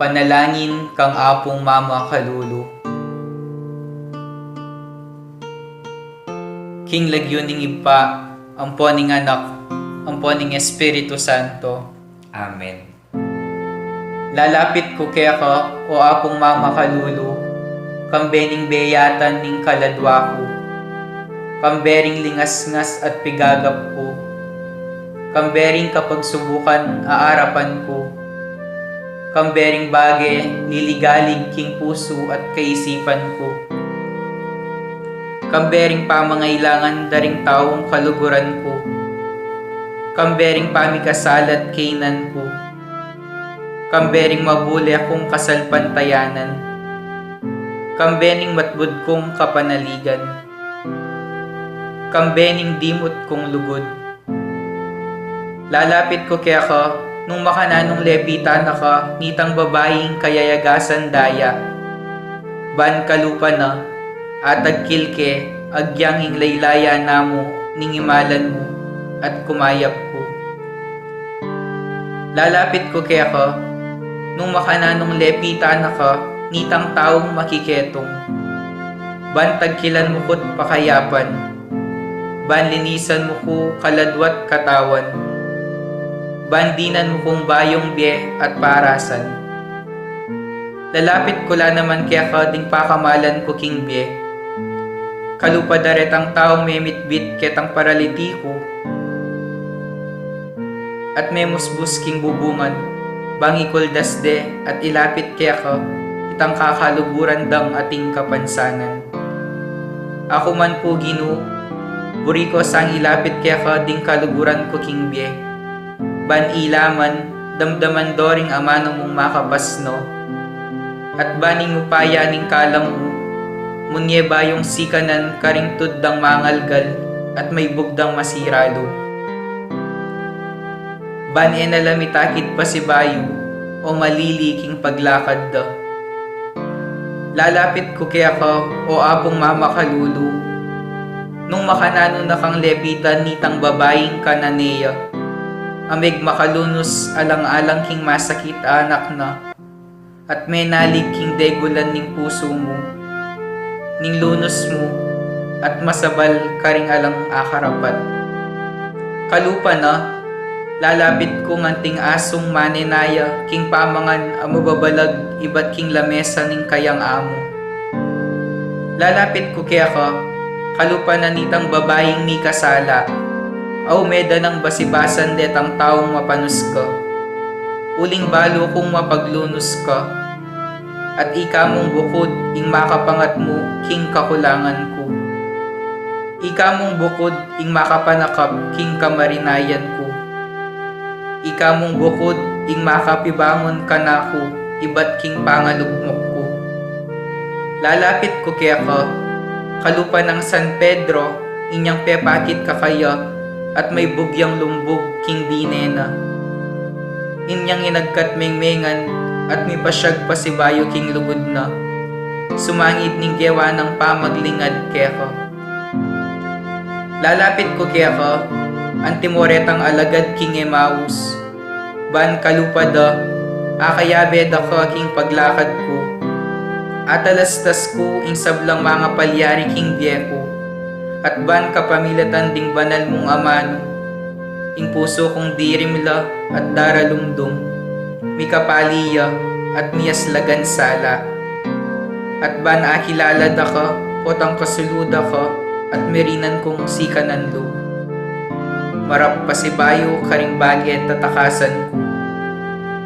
Panalangin kang apong Mama Kalulu. King lagyuning ipa, amponing anak, amponing Espiritu Santo. Amen. Lalapit ko kaya ka, o apong Mama Kalulu, kambening beyatan ning kaladwa ko, kambering lingasngas at pigagap ko, kambering kapag subukan aarapan ko, kambering bage liligalig king puso at kaisipan ko, kambering pamangailangan daring taong kaluguran ko, kambering pamikasalat kainan ko, kambering mabuli akong kasalpantayanan, kambening matbud kong kapanaligan, kambening dimot kong lugod. Lalapit ko kaya ka, nung makananong lepitan na ka, nitang babaeng kayayagasan daya. Ban kalupa na, at agkilke, agyanging laylaya namo, ningimalan mo, at kumayap ko. Lalapit ko kaya ka, nung makananong lepitan na ka, nitang taong makiketong. Ban tagkilan mo ko't pakayapan, ban linisan mo ko kaladwat katawan, bandinan mo kong bayong biye at parasan. Lalapit ko la naman kaya ka ding pakamalan ko king biye. Kalupadaret ang taong memitbit ketang paraliti ko. At memusbus king bubungan, bangi kuldasde at ilapit kaya ka, itang kakaluguran dang ating kapansanan. Ako man po Ginoo, buri ko sang ilapit kaya ka ding kaluguran ko king biye. Ban ilaman, damdaman doring amano mong makapasno, at baning upaya ning kalam mo, munye bayong sikanan karing tuddang mangalgal, at may bugdang masiralo. Ban enalamitakid pa si bayo, o maliliking paglakad da. Lalapit ko kaya ka, o apong Mama Kalulu, nung makanano na kang lepitan nitang babaeng kananeya, amig makalunos alang-alang king masakit anak na, at may nalig king degulan ning puso mo, ning lunos mo, at masabal karing alang akarapat. Kalupa na, lalapit ko nganting asong manenaya, king pamangan amababalag ibat king lamesa ning kayang amo. Lalapit ko kaya ka, kalupa na nitang babaeng mi kasala, aw meda ng basibasan det ang taong mapanus ka. Uling balo kong mapaglunos ka, at ika mong bukod ing makapangat mo king kakulangan ko. Ika mong bukod ing makapanakap king kamarinayan ko. Ika mong bukod ing makapibangon ka na ko, ibat king pangalugmok ko. Lalapit ko kaya ka, kalupa ng San Pedro, inyang pepakit kakaya, at may bugyang lumbog king dinena. Inyang inagkat mengmengan, at may pasyag pa si bayo king lugod na. Sumangid ning gewa ng pamaglingad kaya ka. Lalapit ko kaya ka, antimoretang alagad king Emmaus. Ban kalupad akayabe da ka king paglakad ko. Atalastas ko ing sablang mga palyari king biyeko. At ban kapamilatan ding banal mong amano, ing puso kong dirimla at daralumdum, mikapaliya at miyaslagan sala. At ban akilala da ka, potang kasuluda ka, at merinan kong sikanan lo. Marap pa si bayo karing bagi at tatakasan ko.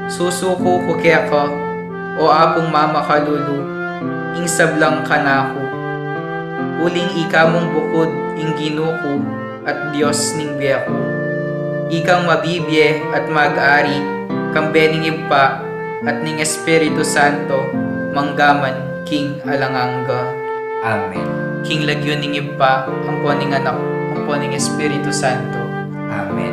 Susuko ko kaya ka, o apong Mama Kalulu, ing sablang kanako. Uling ika mong bukod ing Ginoo ko at Diyos ning biyako. Ikang mabibye at mag-ari, kambening ipa at ning Espiritu Santo, manggaman king alangangga. Amen. King lagyo ning ipa, amponing anak, amponing Espiritu Santo. Amen.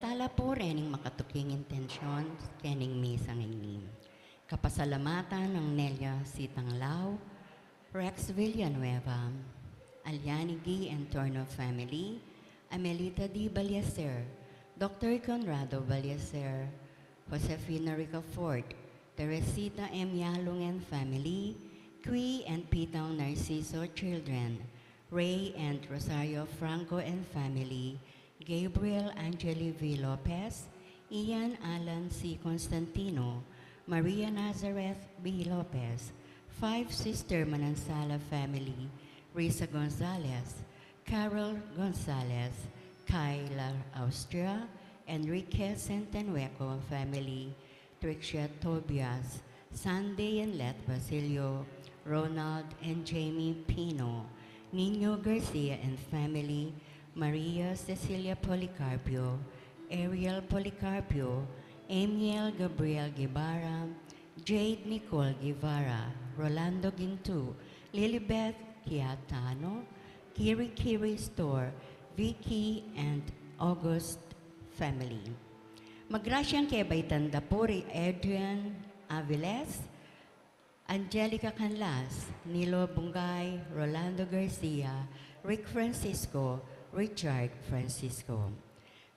Tala po rening makatuking intensyon, kening misang ingnim. Kapasalamatan ng Nelia Sitanglao, Rex Villanueva, Alianigi and Torno family, Amelita D. Balyacer, Dr. Conrado Balyacer, Josefina Ricafort, Teresita M. Yalong and family, Cui and Pitang Narciso children, Ray and Rosario Franco and family, Gabriel Angeli V. Lopez, Ian Alan C. Constantino, Maria Nazareth B. Lopez, Five Sister Manansala family, Risa Gonzalez, Carol Gonzalez, Kyla Austria, Enrique Centenueco family, Trixia Tobias, Sunday and Let Basilio, Ronald and Jamie Pino, Nino Garcia and family, Maria Cecilia Policarpio, Ariel Policarpio, Amiel Gabriel Guevara, Jade Nicole Guevara, Rolando Gintu, Lilibeth Kiatano, Kiri Kiri Store, Vicky and August family. Magrasyang kay Baytan Dapuri, Adrian Aviles, Angelica Canlas, Nilo Bungay, Rolando Garcia, Rick Francisco, Richard Francisco.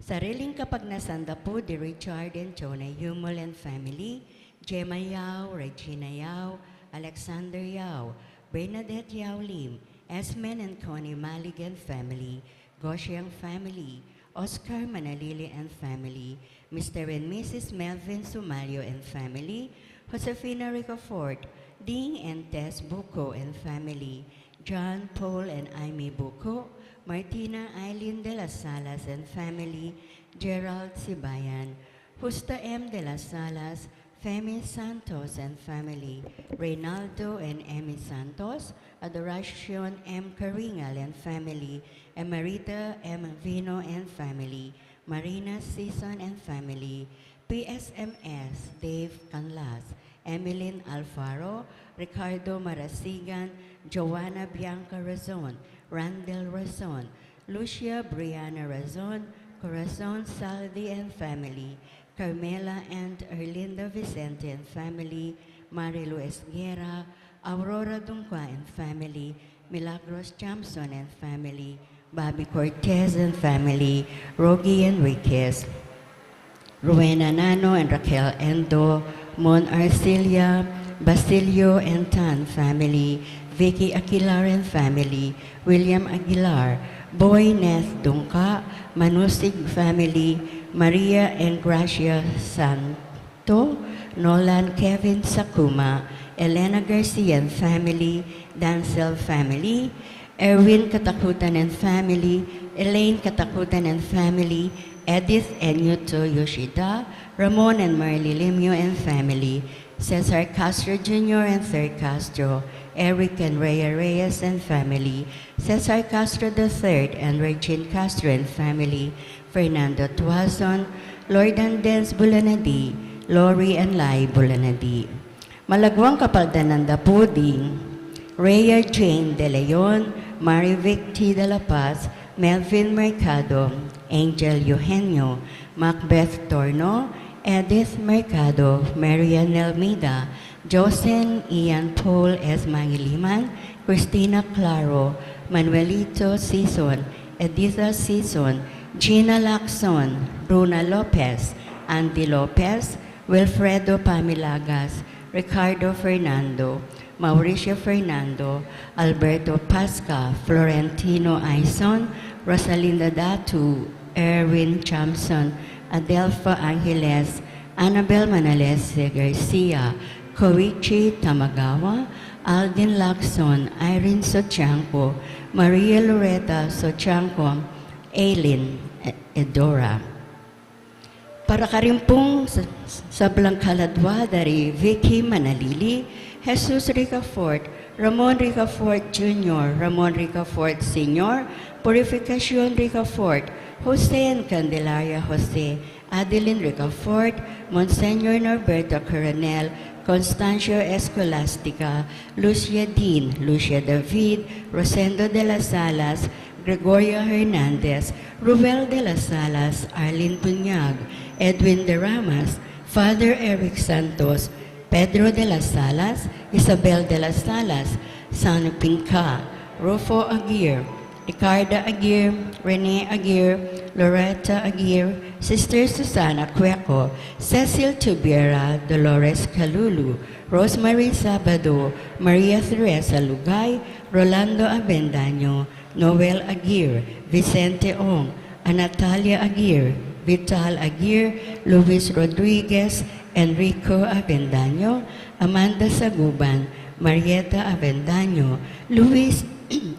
Sariling kapagnasan po di Richard and Jonah Humol and family, Gemma Yao, Regina Yao, Alexander Yao, Bernadette Yao Lim, Esmen and Connie Malig and family, Goshiang family, Oscar Manalili and family, Mr. and Mrs. Melvin Sumalio and family, Josefina Ricafort, Ding and Tess Buko and family, John, Paul and Amy Buko, Martina Eileen de las Salas and family, Gerald Sibayan, Justa M. de las Salas, Femi Santos and family, Reynaldo and Emmy Santos, Adoracion M. Caringal and family, Emerita M. Vino and family, Marina Season and family, PSMS Dave Canlas, Emilyn Alfaro, Ricardo Marasigan, Joanna Bianca Razon, Randall Razon, Lucia Brianna Razon, Corazon Saldi and family, Carmela and Erlinda Vicente and family, Marilu Esguera, Aurora Dungua and family, Milagros Chamson and family, Bobby Cortez and family, Rogie Enriquez, Rowena Nano and Raquel Endo, Mon Arcilia, Basilio and Tan family, Vicky Aguilar and family, William Aguilar, Boy Neth Dungka, Manusig family, Maria and Gracia Santo, Nolan Kevin Sakuma, Elena Garcia and family, Dancel family, Erwin Katakutan and family, Elaine Katakutan and family, Edith and Yuto Yoshida, Ramon and Marley Limio and family, Cesar Castro Jr. and Third Castro, Eric and Rhea Reyes and family, Cesar Castro III and Regine Castro and family, Fernando Tuazon, Lord and Dens Bulanadi, Lori and Lai Bulanadi. Malagwang kapaldananda puding, Rhea Jane De Leon, Marivic T. De La Paz, Melvin Mercado, Angel Eugenio, Macbeth Torno, Edith Mercado, Marian Elmida, Josen Ian Paul S. Mangiliman, Christina Claro, Manuelito Sison, Editha Sison, Gina Lacson, Bruna Lopez, Andy Lopez, Wilfredo Pamilagas, Ricardo Fernando, Mauricio Fernando, Alberto Pasca, Florentino Aison, Rosalinda Datu, Erwin Chamson, Adelpha Angeles, Annabel Manalese Garcia, Koichi Tamagawa, Aldin Lacson, Irene Sochianco, Maria Loretta Sochianco, Aileen Edora. Para ka rin pong sa Blanccaladwa dari Vicky Manalili, Jesus Ricafort, Ramon Ricafort Jr., Ramon Ricafort Sr., Purificacion Ricafort, Jose and Candelaria Jose, Adeline Ricafort, Monsignor Norberto Coronel, Constancio Escolastica, Lucia Dean, Lucia David, Rosendo de las Salas, Gregoria Hernandez, Ruel de las Salas, Arlene Punyag, Edwin de Ramas, Father Eric Santos, Pedro de las Salas, Isabel de las Salas, Sanu Pinca, Rufo Aguirre, Ricarda Aguirre, Rene Aguirre, Loretta Aguirre, Sister Susana Cueco, Cecil Tubiera, Dolores Calulu, Rosemary Sabado, Maria Teresa Lugay, Rolando Avendaño, Noel Aguirre, Vicente Ong, Anatalia Aguirre, Vital Aguirre, Luis Rodriguez, Enrico Avendaño, Amanda Saguban, Marieta Avendaño, Luis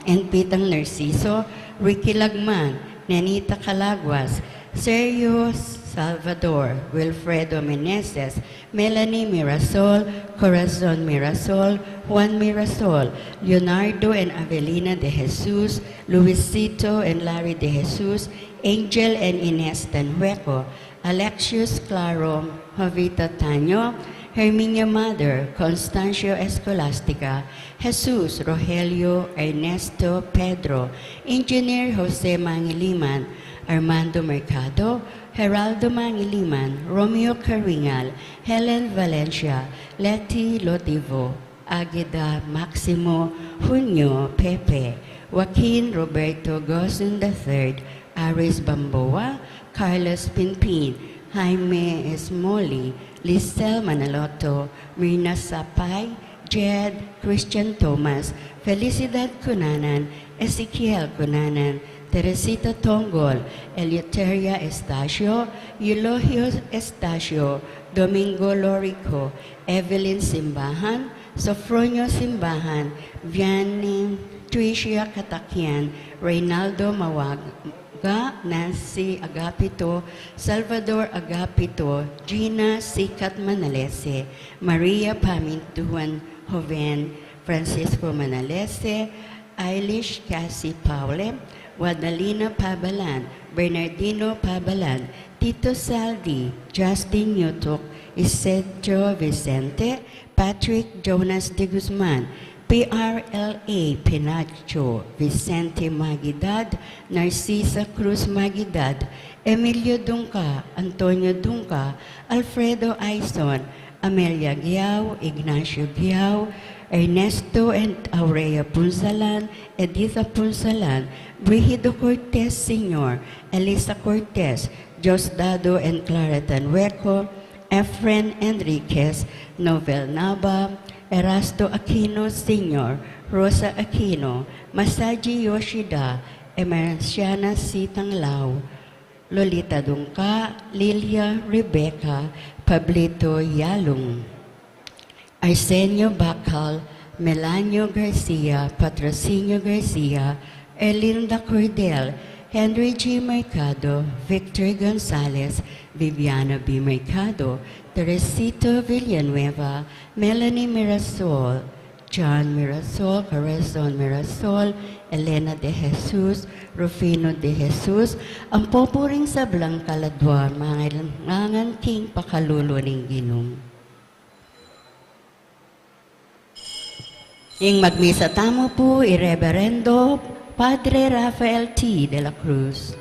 and Pitang Narciso, Ricky Lagman, Nenita Calaguas, Sergio Salvador, Wilfredo Meneses, Melanie Mirasol, Corazon Mirasol, Juan Mirasol, Leonardo and Avelina de Jesus, Luisito and Larry de Jesus, Angel and Ines Tanhueco, Alexius Claro, Jovita Taño, Herminia Mother, Constancio Escolastica, Jesus, Rogelio, Ernesto, Pedro, Engineer Jose Mangiliman, Armando Mercado, Geraldo Mangiliman, Romeo Caringal, Helen Valencia, Leti Lotivo, Agueda Maximo, Junio Pepe, Joaquin Roberto Gozun III, Aris Bamboa, Carlos Pinpin, Jaime Esmoli, Lisel Manaloto, Mirna Sapay, Jed, Christian Thomas, Felicidad Cunanan, Ezekiel Cunanan, Teresita Tongol, Eleuteria Estacio, Eulogio Estacio, Domingo Lorico, Evelyn Simbahan, Sofronio Simbahan, Vianney Tricia Katakian, Reynaldo Mawaga, Nancy Agapito, Salvador Agapito, Gina Sikat Manalese, Maria Pamintuan Joven, Francisco Manalese, Eilish Cassie Paule, Guadalina Pabalan, Bernardino Pabalan, Tito Saldi, Justin Yutok, Isedro Vicente, Patrick Jonas de Guzman, PRLA Pinacho, Vicente Magidad, Narcisa Cruz Magidad, Emilio Dunca, Antonio Dunca, Alfredo Aison, Amelia Giao, Ignacio Giao, Ernesto and Aurea Punsalan, Editha Punsalan, Brigido Cortez Sr., Elisa Cortez, Diosdado and Clara Tanhueco, Efren Enriquez, Novel Nava, Erasto Aquino Sr., Rosa Aquino, Masaji Yoshida, Emerciana Sitanglao, Lolita Dungka, Lilia Rebecca, Pablito Yalung, Arsenio Bacal, Melanio Garcia, Patrocinio Garcia, Erlinda Cordel, Henry G. Mercado, Victor Gonzalez, Viviana B. Mercado, Teresito Villanueva, Melanie Mirasol, John Mirasol, Corazon Mirasol, Elena de Jesus, Rufino de Jesus, ang popuring sablang kaladwa, mga ilangangan king pakalulo ng ginom. Yung magmisa tamo po, Reverendo Padre Rafael T. de la Cruz.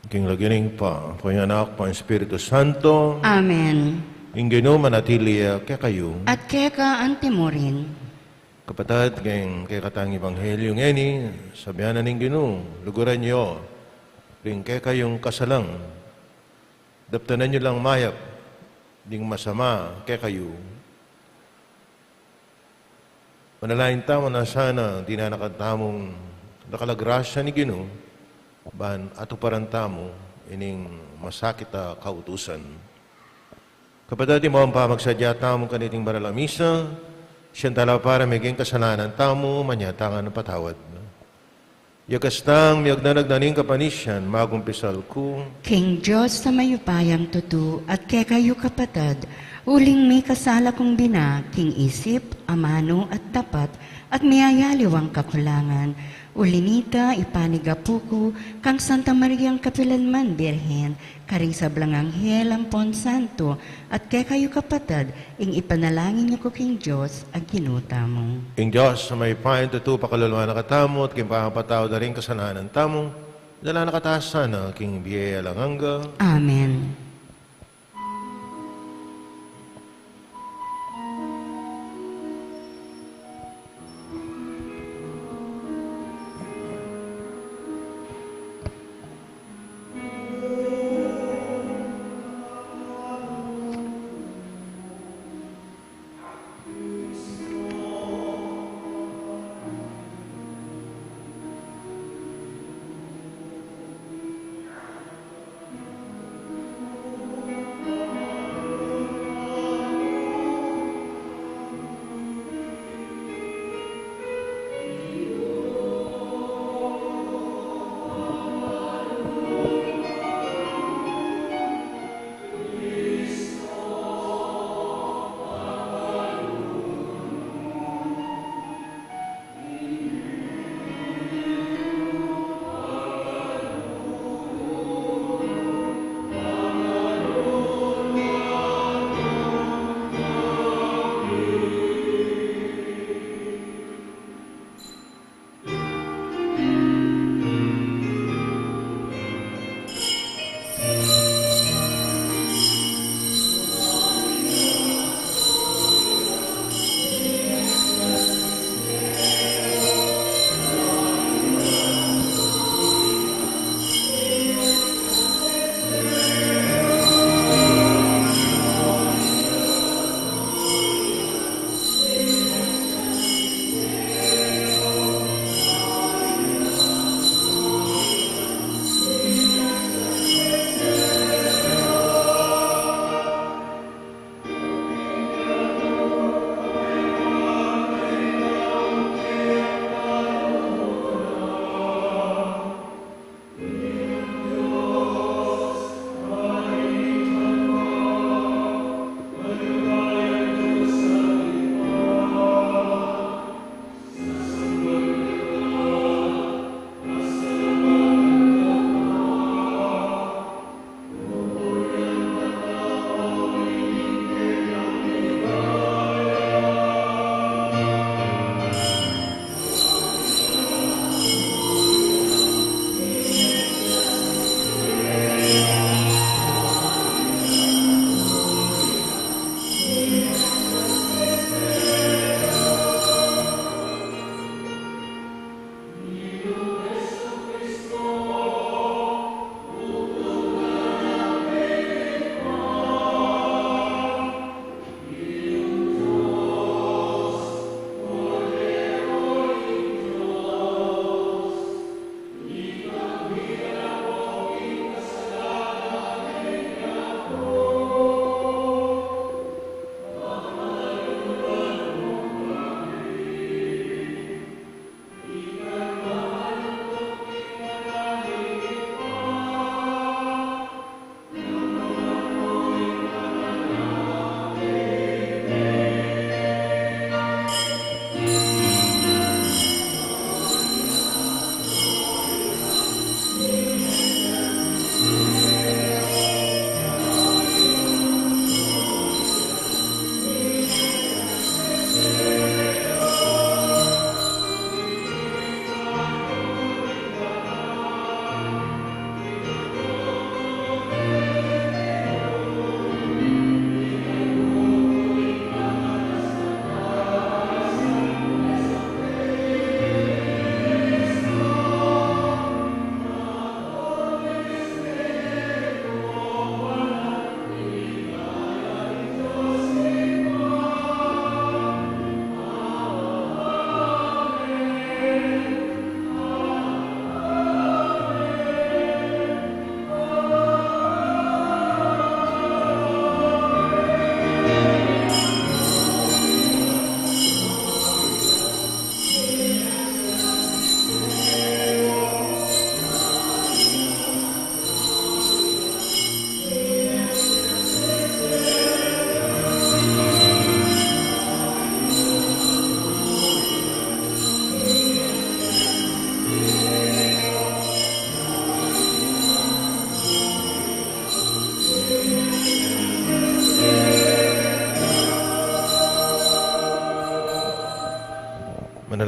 King lagining pa, kaya anak pa ang Espiritu Santo, Amen. ingino manatili kaya kayo, At keka antimorin. kapatid, kay katang Ebanghelyo ngeni, sabihan na ning Ginoo, luguran niyo, ring kaya kayong kasalang, daptanan niyo lang mayap, ding masama kaya kayo. Manalain tamo na sana, di na nakatamong nakalagrasya ni Ginoo, ban ato parantamo, ining masakit a kautusan. Kapatid, mo ang pamagsadya tamo kaniting baralamisa, siyang tala para maging kasalanan tamo, manyatangan ng patawad. Yakastang miyagdanag na ning kapanisyan, magumpisal ko, King Diyos sa mayupayang tutu at kekayo kapatad, uling may kasala kong bina, king isip, amano at tapat, at mayayaliwang kakulangan. Ulinita, ipanigapuko, kang Santa Mariang Kapilanman, Birhen, karing sablang anghel ampon santo, at kekayo kapatad, ing ipanalangin niyo ko king Diyos, ang ginuta mo. ing Diyos sa may pain tutu pakaluluwa na katamo, at kimpapataw na rin kasalanan tamo, dala nakatasan na king biyaya lang hangga, Amen.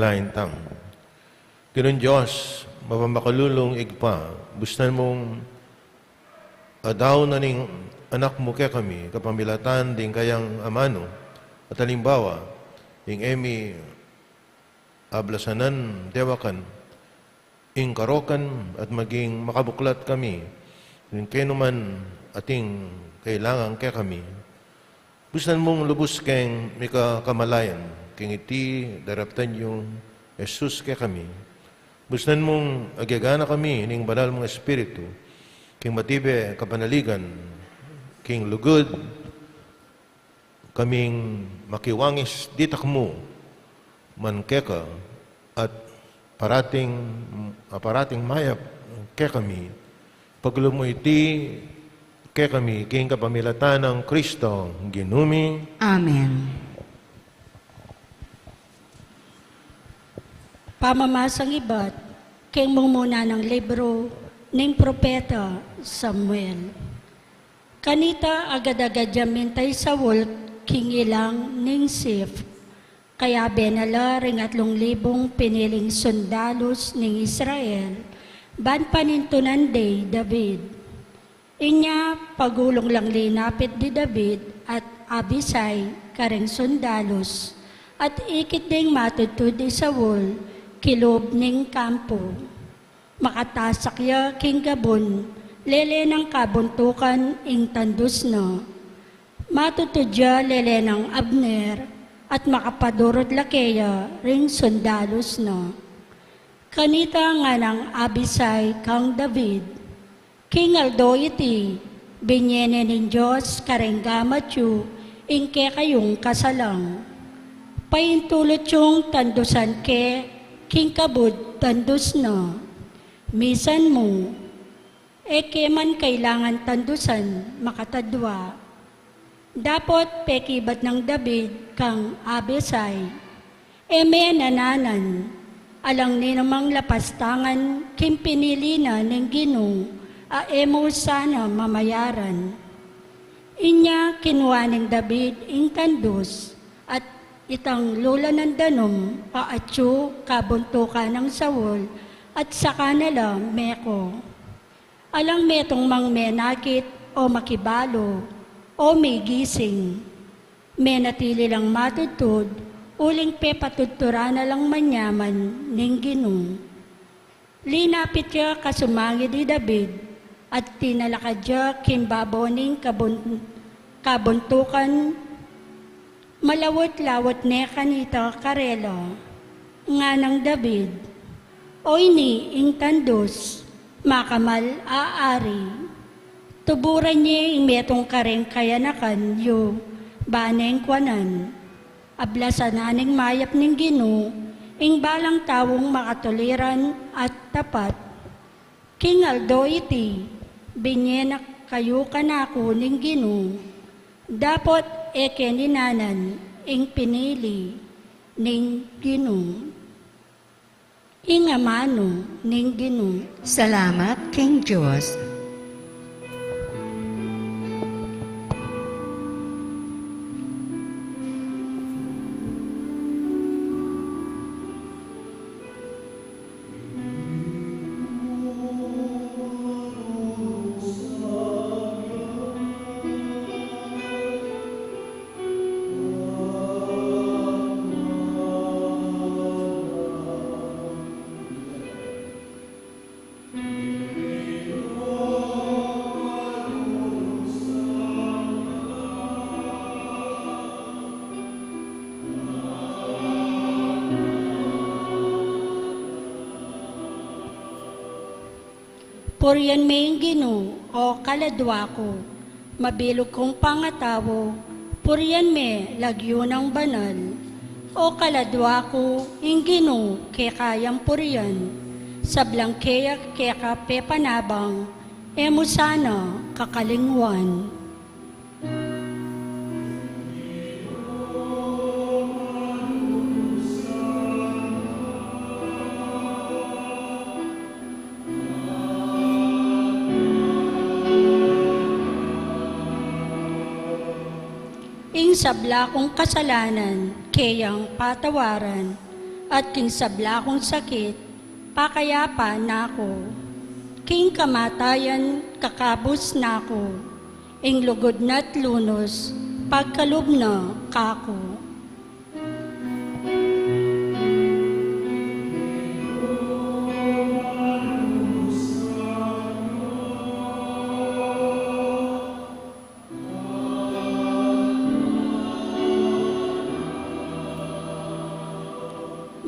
manalangin tam. Ganun Diyos, mapamakalulong igpa, bustan mong adaw na ning anak mo kaya kami, kapamilatan din kayang amano, at halimbawa, yung emi ablasanan, dewakan, ing karokan at maging makabuklat kami, yung keno man ating kailangan kaya kami. Bustan mong lubos keng mika kamalayan, keng iti daraptan yung Jesus kaya kami. Bustan mong agyagana kami ning banal mong Espiritu, king matibe kapanaligan, king lugod, kaming makiwangis ditak mo, mankeka, at parating mayap kaya kami. Paglumo iti kaya kami, king kapamilatan ng Kristo, ginumi. Amen. Pamamasang iba't kay muna ng libro ng propeta Samuel. Kanita agad-agad jamintay sa wolk king ilang ning Sif. Kaya benala ring 3,000 piniling sundalos ning Israel, ban panintunan day David. Inya pagulong lang linapit di David at Abisai kareng sundalos, at ikit ding matutud di Saul, kilob ning kampo. Makatasak ya king gabon, lele ng kabuntukan ing tandus na. Matutudya lele ng Abner, at makapadurot lakeya ring sundalos na. Kanita nga ng Abisai kang David, king aldo iti, binyene ning Diyos karenggamatyo, ingke kayong kasalang. Paintulot yung tandusan ke, king kabud tandus na. Misan mo, eke man kailangan tandusan, makatadwa. Dapat pekibat ng David kang Abisai, eme nananan, alang ni namang lapastangan, kim pinili na ng Ginoo, aemo sana mamayaran. Inya kinuha ng David ing tandus, at itang lula ng danom, paatyo kabuntukan ng Saul, at sa kanila meko. Alang metong mang menakit o makibalo, o may gising. Menatili lang matutod, uling pepatutura na lang manyaman ning Ginoo. Linapit ka kasumangi di David, at tinalakad siya kimbabaw ning kabuntukan, malawot-lawot ne kanita karelo, nga ng David. Oy ni ing tandos, makamal aari. Tuburan niya ing metong kareng kayanakan yu, baneng kwanan. Ablasananing mayap ning Ginoo, ing balang tawong makatuliran at tapat. King aldo iti, binyenak kayo kanako ning Ginoo. Dapat eke ninanan ing pinili ning Ginoo. Ing amano ning Ginoo. Salamat, King Diyos. Purian may Ginoo, o kaladwa ko, mabilog kong pangatawo, purian me lagyo ng banal, o kaladwa ko, ing Ginoo, ke kayang purian, sablang keyak keka pepanabang, emo sana kakalingwan. Ing sabla kong kasalanan, kayang patawaran, at king sabla kong sakit, pakayapa na ako. King kamatayan, kakabos na ako, ing lugod na't lunos, pagkalub na kako.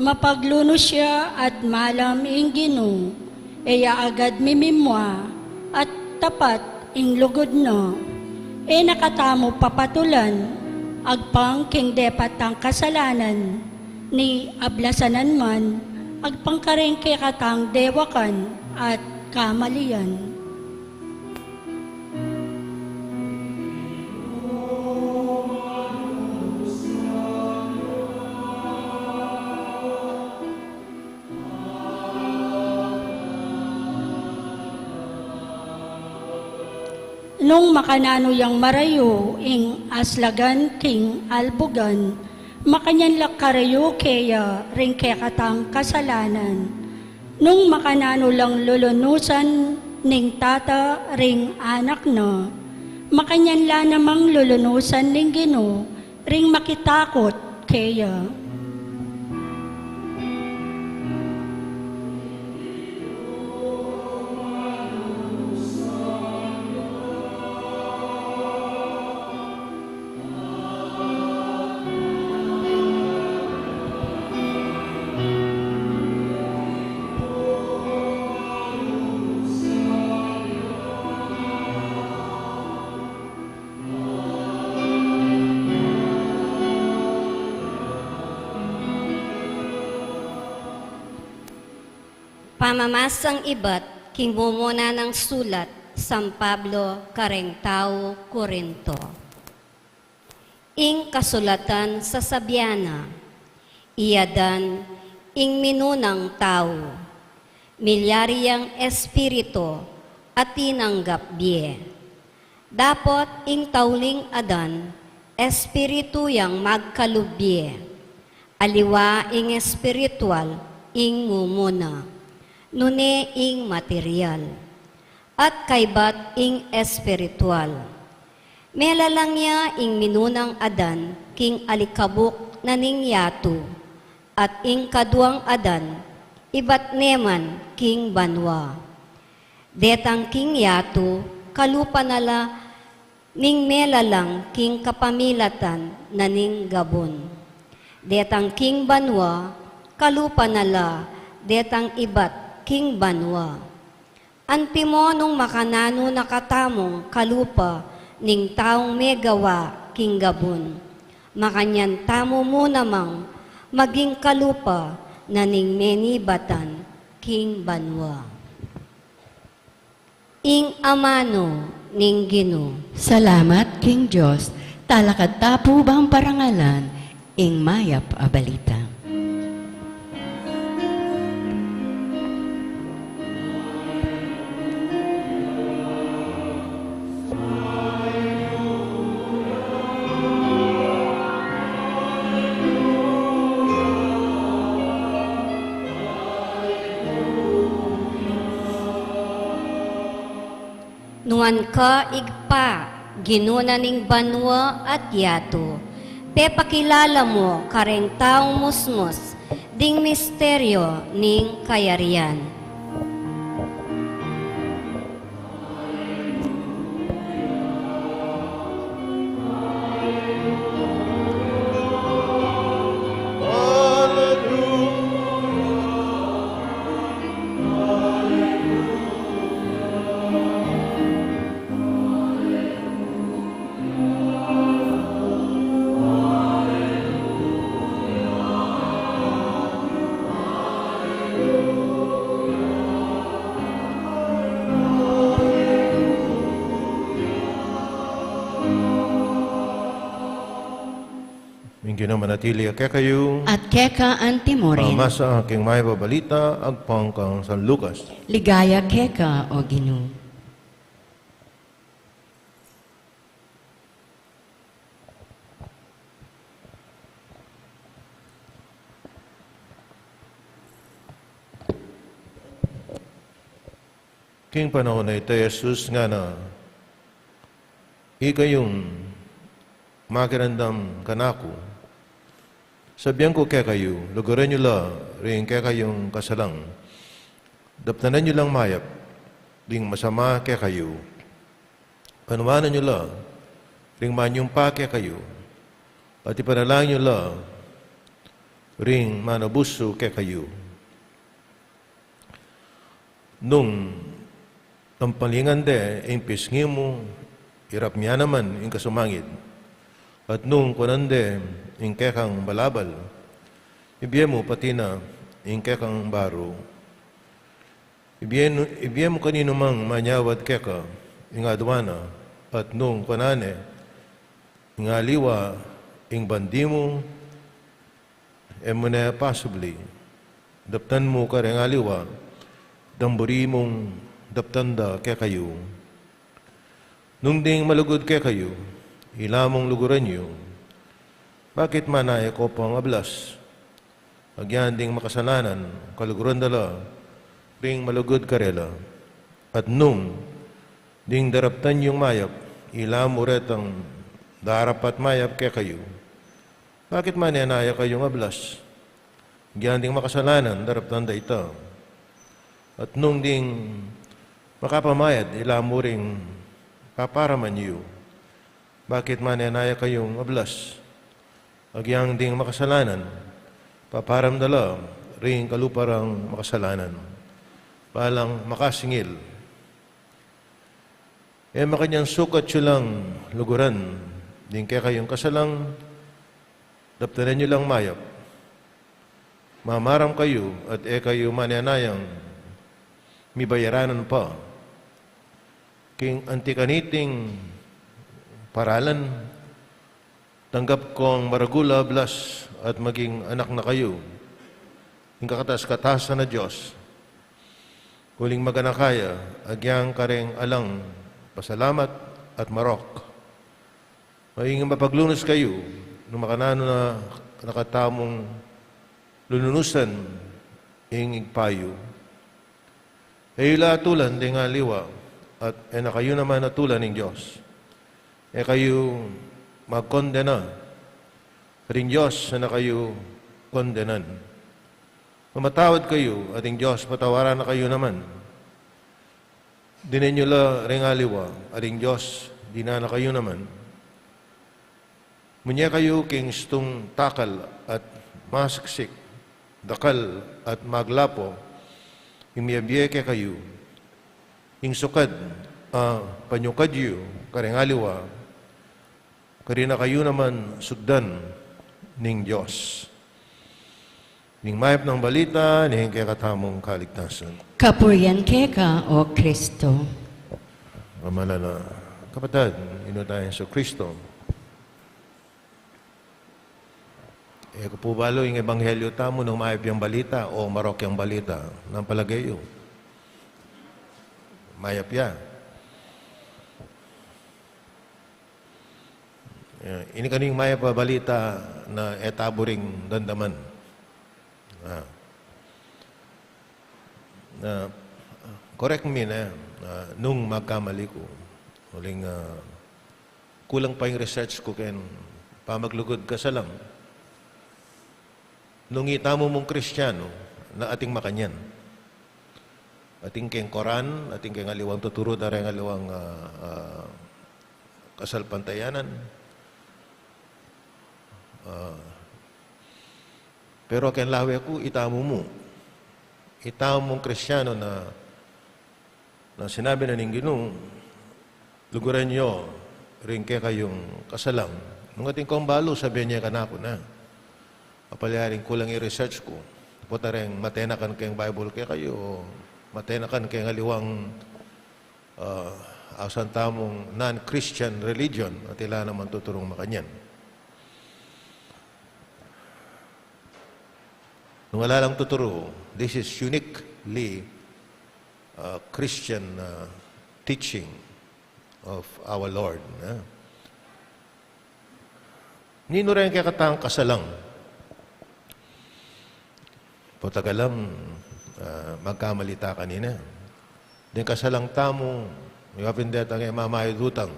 Mapagluno siya at malam ing Ginoo, eya agad mimimwa at tapat ing lugod no. E nakatamo papatulan, agpang king depat ang kasalanan, ni ablasanan man, agpangkaring katang dewakan at kamalian. Nung makanano yang marayo, ing aslagan king albugan, makanyan lakarayo kaya ring katang kasalanan. Nung makanano lang lulunusan, ning tata ring anak na, makanyan la namang lulunusan ning Ginoo, ring makitakot kaya. Pamamasang iba't kimumuna ng sulat, San Pablo, kareng tao, Korinto. Ing kasulatan sa Sabiana, iyadan, ing minunang tao, milyariyang espiritu, at tinanggap biye. Dapot ing tauling adan, espiritu yang magkalubye, aliwa ing espiritual, ing mumuna. Nune ing material, at kaybat ing espiritual. Melalang niya ing minunang adan, king alikabok na ning yato, at ing kaduang adan, ibat neman king banwa. Detang king yato, kalupa nala, ning melalang king kapamilatan na ning gabon. Detang king banwa, kalupa nala, detang ibat king banwa. Antimo nung makanano nakatamong kalupa ning taong megawa king gabon. Makanyan tamo mo namang maging kalupa na ning menibatan king banwa. Ing amano ning Ginoo. Salamat, King Diyos, talakad tapo bang parangalan, ing mayap a balita. Nuan ka igpa, ginuna ning banwa at yato. Pepakilala mo kareng taong musmos, ding misteryo ning kayarian. Minggin na manatili kaya kayo. At keka antimorin, Pamasa aking may babalita, agpang kang San Lucas. ligaya keka o Ginoo. King panahon na ito, Jesus nga na ikayong makirandam kanako. Sabihan ko kaya kayo, lugaran nyo la, rin kaya kayong kasalang. Daptanan nyo lang mayap, ding masama kaya kayo. Panuwanan nyo la, ring manyong pa kaya kayo. At ipanalangin nyo la, ring manabuso kaya kayo. Nung tampalingan de, impisngi mo, irap niya naman, ing kasumangid. At nung kunande, ing kekang balabal, ibiye mo pati na, ing kekang baro. Ibiye mo kanino mang manyawad keka, ing adwana, at nung kunane, ing aliwa, ing bandi mo, emune possibly, daptan mo ka rin aliwa, damburi mong daptanda kaya kayo. Nung ding malugod kaya kayo, ilamong luguran nyo, bakit manay ko pang ablas? Agyan ding makasalanan, kaluguran dala, ring malugod karela. At nung ding daraptan yung mayap, ilamo retang darapat mayap kaya kayo, bakit mananaya kayong ablas? Agyan ding makasalanan, daraptan da ita. At nung ding makapamayad, ilamo ring paparaman niyo. Bakit mananaya kayong ablas? Agyang ding makasalanan, paparamdala ring kaluparang makasalanan. Palang makasingil. Makanyang sukat siyo lang luguran, ding kaya kayong kasalang, daptanan niyo lang mayap. Mamaram kayo at kayo mananayang may bayaranan pa. King antikaniting paralan, tanggap kong maragula, blas, at maging anak na kayo. Ing kakatas-katasan na Diyos, huling maganakaya, agyang kareng alang, pasalamat at marok. Maing mapaglunos kayo, nung makanano na nakatamong lununusan, ing igpayo. Ila tulan di nga liwa, at na kayo naman natulan ng Diyos. Kayo magkondena, ring Diyos na kayo kondenan. Mamatawad kayo, ating Diyos, patawaran na kayo naman. Dinin nyo la ring aliwa, ating Diyos, di na kayo naman. Munya kayo king stong takal at masaksik, dakal at maglapo, imiyabiyeke kayo, ing sukad, panyukad yu, karengaliwa, karina kayo naman sugdan ning Diyos. Ning mayap ng balita, ning kakatamong kaligtasan. Kapurian keka o Kristo. Amala na kapatid, ino tayo sa Kristo. Kapubalo yung ebanghelyo tamo ng mayap yung balita o marok yung balita ng palagayo. Mayap ya. Ini kaning mayap balita na etaburing dandaman. Correct me na nung magkamali ko. Huling kulang pa yung research ko kaya pamaglugod ka sa lang. Nung itamo mong Kristiyano na ating makanyan. Ating keng Koran, ating keng aliwang tuturo na rin aliwang kasalpantayanan. Pero keng lawi ako, itamo mo. Itamo mong Kristiyano na sinabi na ng Ginoo, luguran nyo rin kaya kayong kasalang. Nung ating kumbalo, sabi niya kanako na. Kapalyaring kulang i-research ko. Puta rin, matenakan kayong Bible kaya kayo. Matenakan kayong aliwang asan tamong non-Christian religion at ila naman tuturong makanyan. Nung wala lang tuturo, this is uniquely Christian teaching of our Lord. Nino rin kaya katang kasalang. Putagalam, magkamalita kanina. Den kasalang tamo, may kapindet ang mamayo dutang.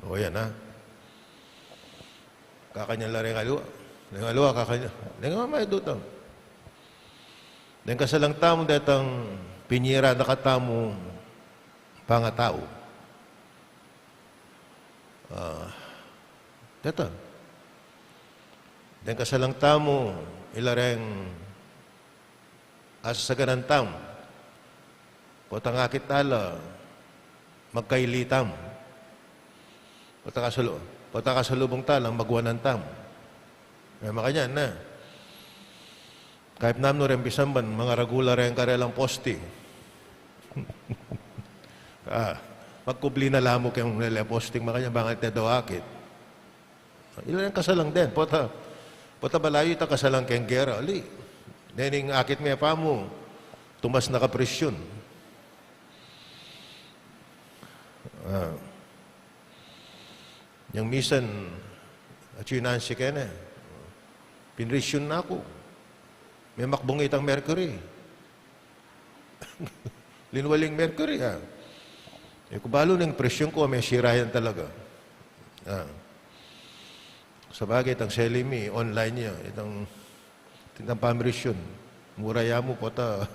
O yan ha. Kakanyang lareng alua. Lareng alua, kakanya. Den mamayo dutang. Den kasalang tamo detang pinyira na katamo pangatao. Deta. Den kasalang tamo ilareng asasaganan tam. Potang akit tala magkailitam. Potang kasalubong talang magwanan tam. May makanyan na. Kahit namno rin bisamban, mga ragula rin karelang posti. Magkubli na lamok yung nila posting makanya bangat na daw akit. Ilan kasalang din. Pota balayo ita kasalang keng gera. Ali, nening akit may pa mo, tumas na kapresyon. Yung misan, at yun nansi ka na. Pinresyon na ako. May makbong itang mercury. Linwaling mercury, ha. Kubalo ng presyon ko, may sirayan talaga. Sa bagay, itang selimi, online niya, itang pamirisyon. Muraya mo, pota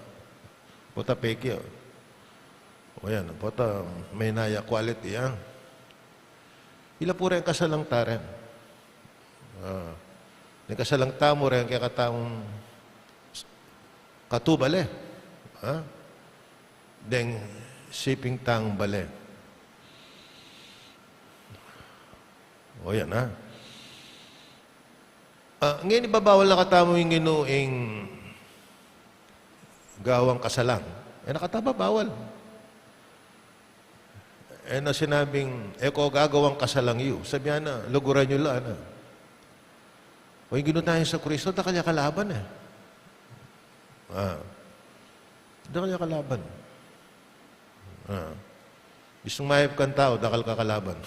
peke. O yan, pota may naya quality, ha. Ila po rin kasalang taren. May kasalang tamo rin kaya katang katubale. Deng siping tang bale. O yan, ha. Ngayon ibabawal na katamo yung ginuing gawang kasalang. Nakataba, bawal. Na sinabing, ko gagawang kasalang yu. Sabihan na, luguran nyo lang. O yung ginutahin sa Kristo, da kanya kalaban eh. Da kanya kalaban. Isang mayap kang tao, dakal ka kalaban.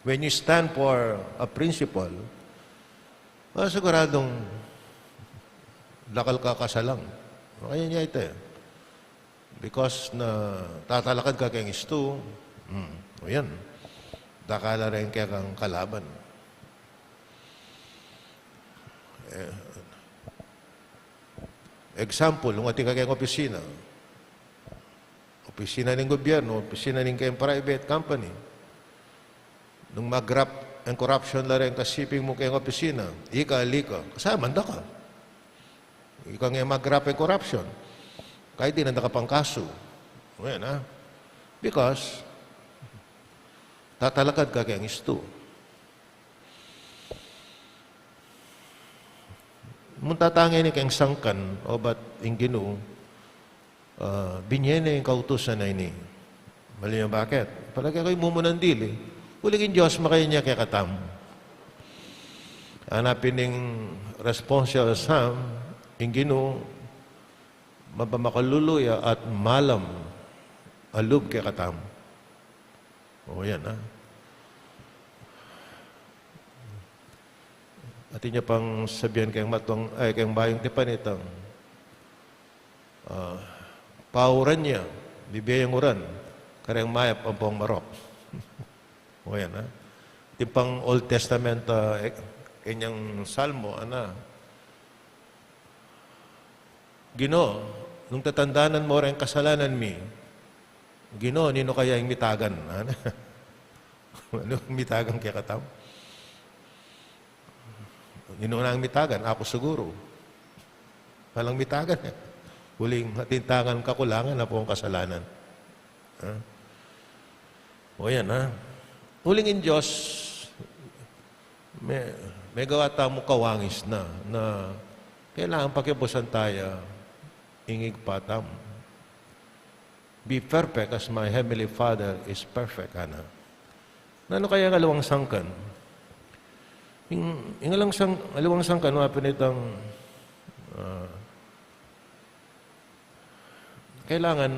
When you stand for a principle, siguradong dakal ka kasalang. Kaya niya ito eh. Because na tatalakad ka kayong isto, o yan, dakala rin kaya kang kalaban. Example, nung ating kayong opisina ng gobyerno, opisina ng kayong private company, nung mag-graft and corruption la rin kasiping mo kayong opisina, ika, kasama, manda ka. Ika nga mag-graft and corruption. Kahit di nanda ka pang kaso. Ayan, ha? Because, tatalakad ka kayang isto. Muntatangin ni kayang sangkan, o ba't yung gino, binyene yung kautusan na ini. Mali yung bakit? Palagi kayo mumunan dili. Uligin Diyos, makaya niya kaya katam. Hanapin ng responsible Sam, yung gino, mabamakalluluya at malam alub kay katam. O yan, ha? At niya pang sabihan kayong kayong bayong tipanitang pauran niya, bibiyang uran, karayang mayap ang pong marok. O yan, ha? Tipang Old Testament kanyang salmo, Gino, nung tatandanan mo rin kasalanan mi, Gino, nino kaya yung mitagan? Ano mitagan kaya katam? Nino na ang mitagan? Ako siguro. Walang mitagan eh. Huling hatintangan kakulangan na po ang kasalanan. O yan, ha? Huling in Diyos, may gawa tamo kawangis na kailangan pakibusan tayo ingig patam. Be perfect as my Heavenly Father is perfect, ana. Ano kaya ang alawang sangkan? Yung alawang sangkan, wapin itang kailangan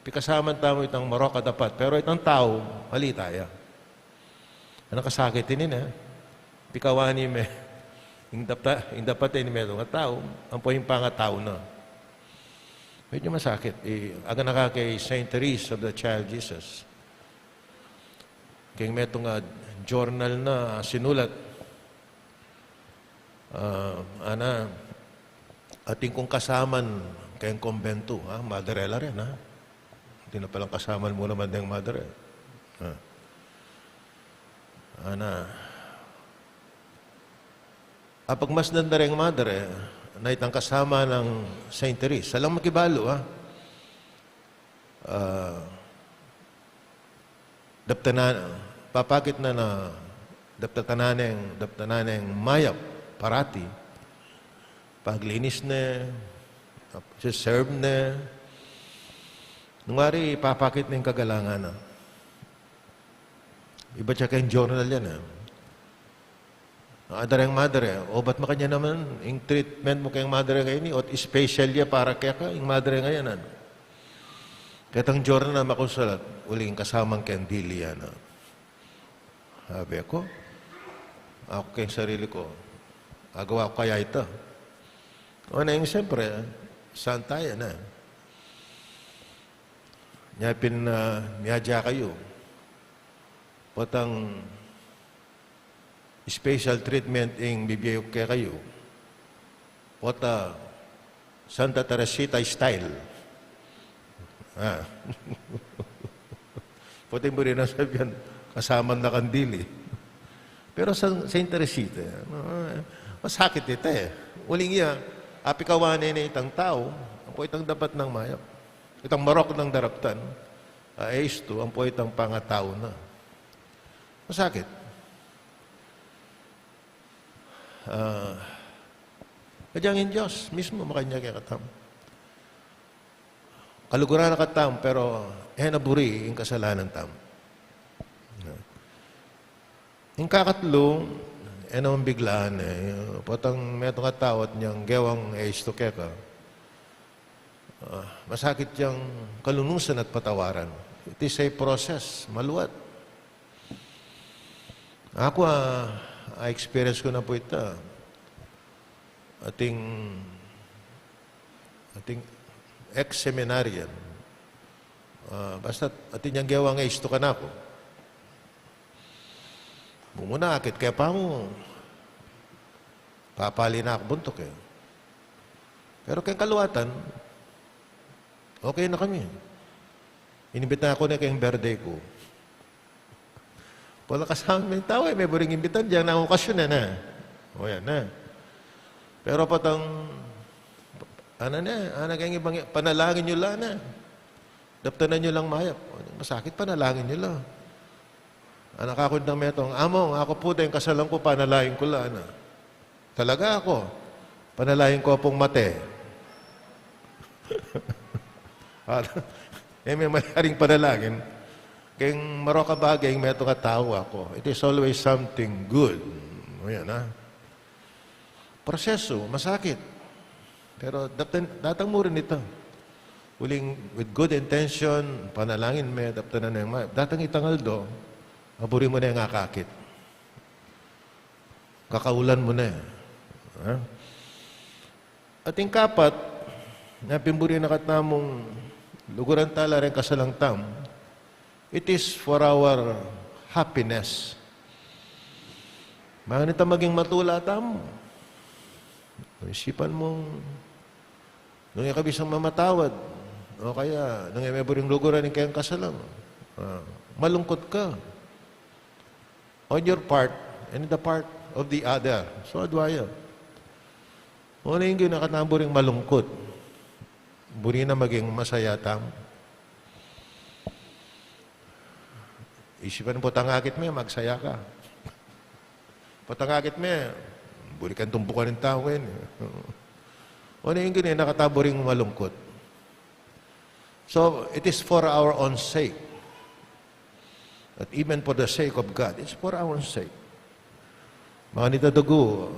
pikasaman tamo itang marok dapat, pero itang tao, mali tayo. Ano kasakit ini na? Pikawani me, yung dapat ini may nga tao, ang po yung pangatao na. Medyo masakit. Aga na kay Saint Therese of the Child Jesus. Kaya may itong journal na sinulat. Ana, ating kong kasaman kayong kumbento. Madarela rin, ha? Hindi na palang kasaman mo naman ng madre. Ana, apag mas nanda rin madre, na itang kasama ng Saint Therese. Salang makibalo, ha? Papakit na daptananeng mayap, parati. Paglinis na, serve na. Nungari, papakit na yung kagalangan, ha? Iba siya kayong journal yan, ha? Adareng madre, o ba't makanya naman, yung treatment mo kayong madre ngayon, o special ya para kaya ka, yung madre ngayon, ano? Katang journal na makusalat, uling kasamang kendili yan, sabi ako kayong sarili ko, agawa ko kaya ito. O na yung siyempre, saan tayo na? Nyapin na niyadya kayo, patang special treatment ing bibiyok kaya kayo. Pota Santa Teresita style. Pota mo rin nasabihan, kasaman na kandili. Pero sa Saint Teresita, masakit ito eh. Uling iya, apikawanin na itang tao, ang po itang dapat ng mayap. Itang marok ng daraptan, esto, ang po itang pangatao na. Masakit. Kadyangin Diyos, mismo makanya kaya katam. Kaluguran na katam, pero naburi yung kasalanan tam. Yung kakatlo, naman biglaan potang metong katawat niyang gewang esto keka. Masakit yung kalunusan at patawaran. It is a process, maluwat. Ako, experience ko na po ito. Ating ex-seminarian. Basta ating yung gewang esto ka na ako. Mumuna, akit kaya pa mo. Papali na ako buntok eh. Pero kayong kaluwatan, okay na kami. Inibita ako na kayong birthday ko. Wala kasama may tao eh. May buring imbitan dyan na okasyon na. O yan na. Pero patang, kayong ibang, panalangin nyo lang na. Daptanan nyo lang mayap. Masakit, panalangin nyo lang. Anak ako ng metong, among, ako po din, kasalang ko, panalain ko lang. Talaga ako. Panalain ko pong mate. May mayaring panalangin. Kayong maroka bagay, may ito katawa ko. It is always something good. O yan, ha? Proseso, masakit. Pero datang mo rin ito. Uling, with good intention, panalangin may, daptanan na yung datang itangal do, aburi mo na yung akakit. Kakaulan mo na. Ha? At yung kapat, napimburi na katamong luguran tala rin kasalang tam, it is for our happiness. Bakit ito maging matula mo? Isipan mong nung ikabisang mamatawad o kaya nung may buring luguran ng kayang kasalang, malungkot ka. On your part and the part of the other. So, adwaya. Una yung ginakatamburing malungkot. Buri na maging masaya tam. Isipan po tangakit mo, magsaya ka. Patangakit mo, buri kang tumpukan ng tao ngayon. Una yung nakataburing malungkot. So, it is for our own sake. At even for the sake of God, it's for our sake. Mga nitadugo,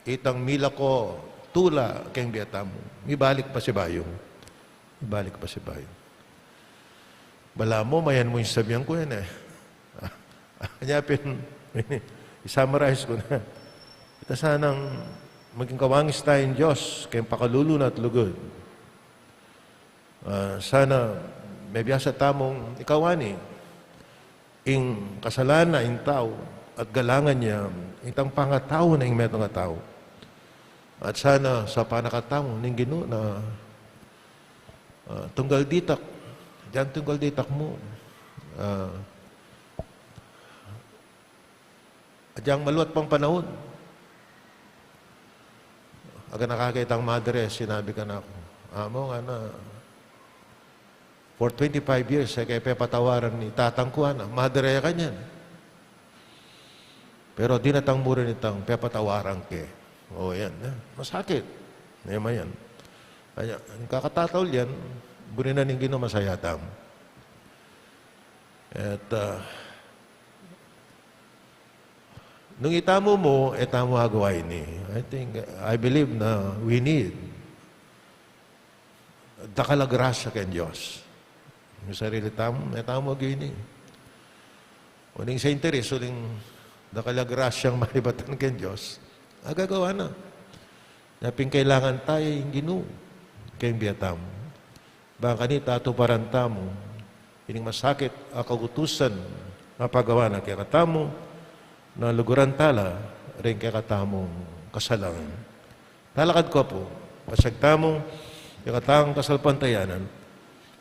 itang mila ko, tula, kayong biyata mo. Ibalik pa si Bayong. Ibalik pa si Bayong. Bala mo, mayan mo yung sabihan ko yan eh. Kanyapin, isummarize ko na. Ito sanang maging kawangis tayong Diyos, kayong pakalulun at lugod. Sana may biyasa tamong ikawani ing kasalanan ing tao at galangan niya itang pangatao na ing metong nga tao. At sana sa panakatamo ning Ginoo na tunggal ditak, diyan tunggal ditak mo. At diyang maluwat pang panahon. Aga nakakita ang madre, sinabi ka na ako, amo nga na, for 25 years, kaya pepatawaran ni tatang ko, madre ka niyan. Pero di natang mura nitang pepatawaran ke. O yan, masakit. Yan. Kaya, ang kakatataw yan, buninan ng Ginoo masayatam. At, nung itamo mo, itamo hagawain ni. I believe na we need dakalagrasya kay Diyos. Yung sarili tamo, itamo gini. Uling sa interes, uling dakalagrasyang malibatan kay Diyos, agagawa na. Naping kailangan tayo yung Ginoo kayong biyatam. Baka kanita ato parantamo, ining masakit akagutusan mapagawa na kaya katamo, na luguran tala, rin kaya katamong kasalangan. Talakad ko po, pasagtamong kaya katang kasalpantayanan,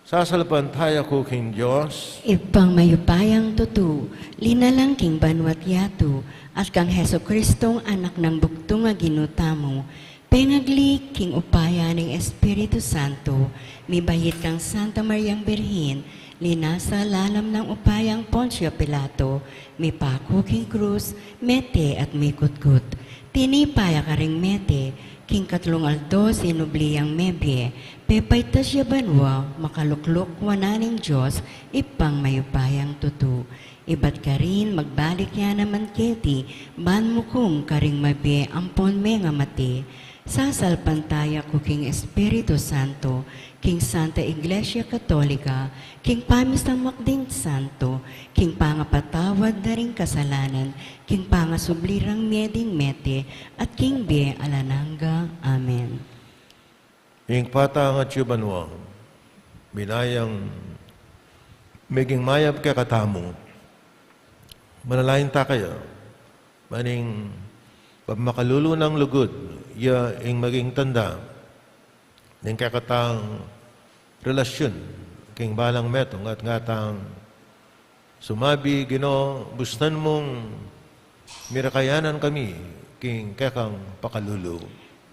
sasalpantaya ko king Diyos, Ipang mayupayang tutu, linalang king banwat yato, at kang Heso Kristong anak ng buktong nga ginutamo, pengagli king upaya ng Espiritu Santo, mibayit kang Santa Mariang Birhen, linasa lalam ng upayang Poncio Pilato, mipako king krus, mete at mikut-kut. Tinipaya ka ring mete, king katlong aldo sinubliyang mebye, pepay tasya banwa, makaluklok wananing Diyos, ipang mayupayang tutu. Ibat ka rin magbalik ya naman keti, ban mukum karing mabi ampon me nga mati. Sasalpantaya ko king Espiritu Santo, king Santa Iglesia Katolika, king pamisang makding santo, king pangapatawad na ring kasalanan, king pangasublirang meding mete, at king be alananga. Amen. ing patang at yubanwa, binayang meging mayab kaya katamo, manalain ta kaya, maning pagmakalulo ng lugod, ya ing maging tanda, ning kakatang relasyon, king balang metong at ngatang sumabi, Ginoo, bustan mong mirakayanan kami, king kakang pakalulo.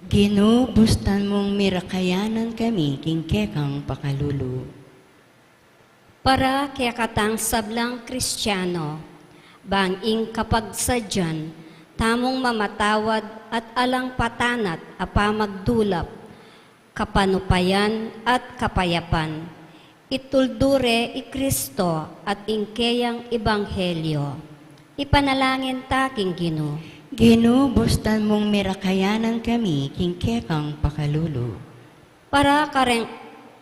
Ginoo, bustan mong mirakayanan kami, king kekang pakalulo. Para kaya katang sablang Kristiyano, banging kapag sadyan, tamong mamatawad at alang patanat apamagdulap, kapanupayan at kapayapan. Ituldure i Kristo at ingkeyang Ebanghelyo. Ipanalangin taking Ginoo. Ginoo, bustan mong mirakayanan kami, king kekang pakalulo. Para kareng